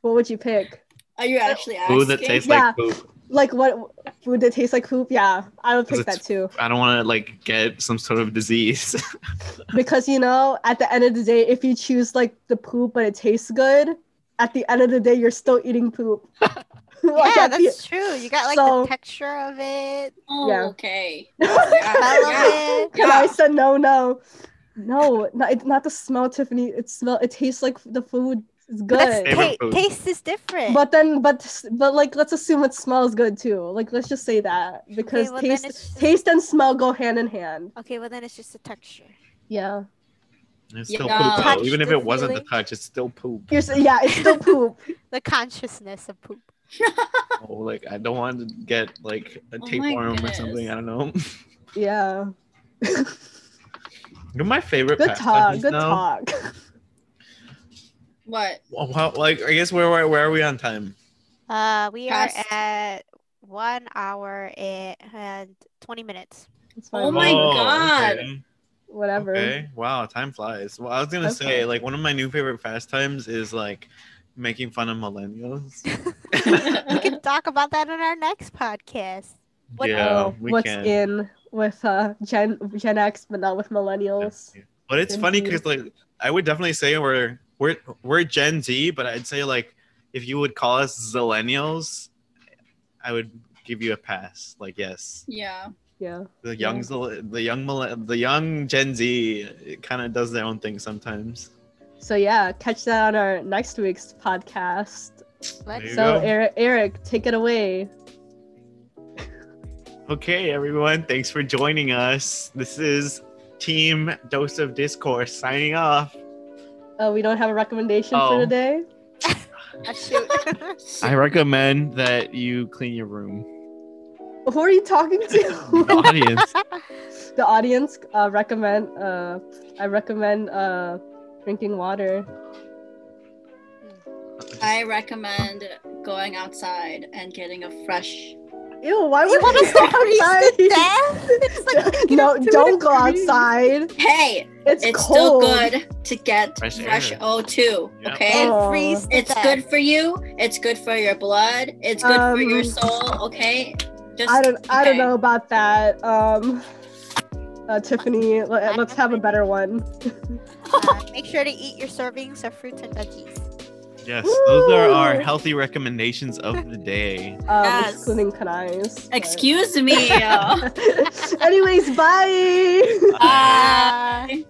B: What would you pick?
C: Are you actually asking?
A: Food that tastes like poop.
B: Like what food that tastes like poop? Yeah, I would pick that too.
A: I don't want to like get some sort of disease.
B: Because at the end of the day, if you choose like the poop but it tastes good, at the end of the day you're still eating poop.
D: Yeah, that's true. You got like the texture of it.
C: Oh,
B: yeah.
C: Okay.
D: Smell of it.
B: And I said no. No, it's not the smell, Tiffany. It tastes like the food It's
D: But that's
B: good.
A: Favorite food.
D: taste is different.
B: But then, but like, let's assume it smells good too. Like, let's just say that because
D: well, then it's just-
B: taste and smell go hand in hand.
D: Okay, well then it's just a texture.
B: Yeah.
A: It's
C: Yeah.
A: still poop though.
D: Touch
A: Even if
D: the
A: it wasn't the
D: feeling.
A: touch, it's still poop.
B: Yeah, it's still poop.
D: The consciousness of poop.
A: Oh, like I don't want to get like a
C: Oh my
A: tapeworm or
C: goodness.
A: something. I don't know.
B: Yeah.
A: You're my favorite.
B: Good talk.
A: pastimes
B: Good
A: now.
B: talk.
C: What?
A: Well, like I guess where are we on time?
D: We
C: Past-
D: are at 1 hour and 20 minutes.
B: It's
C: Oh
B: fine.
C: my God.
A: Okay.
B: Whatever.
A: Okay. Wow, time flies. Well, I was gonna
B: Time
A: say
B: flies.
A: like one of my new favorite pastimes is like making fun of millennials.
D: We can talk about that in our next podcast. What-
A: Yeah, we
B: what's
A: can.
B: in with Gen X, but not with millennials.
A: But it's
B: Gen
A: funny
B: Z.
A: because like I would definitely say we're Gen Z, but I'd say like if you would call us Zillennials, I would give you a pass. Like yes,
C: Yeah.
B: Yeah.
A: the young the young Gen Z it kind of does their own thing sometimes.
B: So yeah, catch that on our next week's podcast.
A: There you
B: So
A: go.
B: Eric, take it away.
A: Okay, everyone, thanks for joining us. This is Team Dose of Discourse signing off.
B: We don't have a recommendation
A: Oh.
B: for today.
D: Shoot.
A: I recommend that you clean your room.
B: Who are you talking to?
A: The audience.
B: The audience recommend. I recommend drinking water.
C: I recommend going outside and getting a fresh.
B: Ew, why would
D: You want
B: you
D: us to freeze
B: outside?
D: to death? It's like
B: No,
D: -2
B: don't go
D: degrees.
B: outside.
C: Hey,
B: It's
C: it's
B: cold.
C: still good to get
A: Fresh
C: fresh,
A: air.
C: O2.
A: Yep.
C: Okay.
D: And
B: Oh.
D: freeze to
C: It's
D: death.
C: good for you. It's good for your blood. It's good for your soul. Okay. Just
B: I don't
C: okay.
B: know about that. Tiffany, let's have a better one.
D: Make sure to eat your servings of fruits and veggies.
A: Yes, those are our
B: Woo!
A: healthy recommendations of the day.
C: Yes.
B: Excluding canais.
C: Excuse me.
B: Anyways, bye.
C: Bye.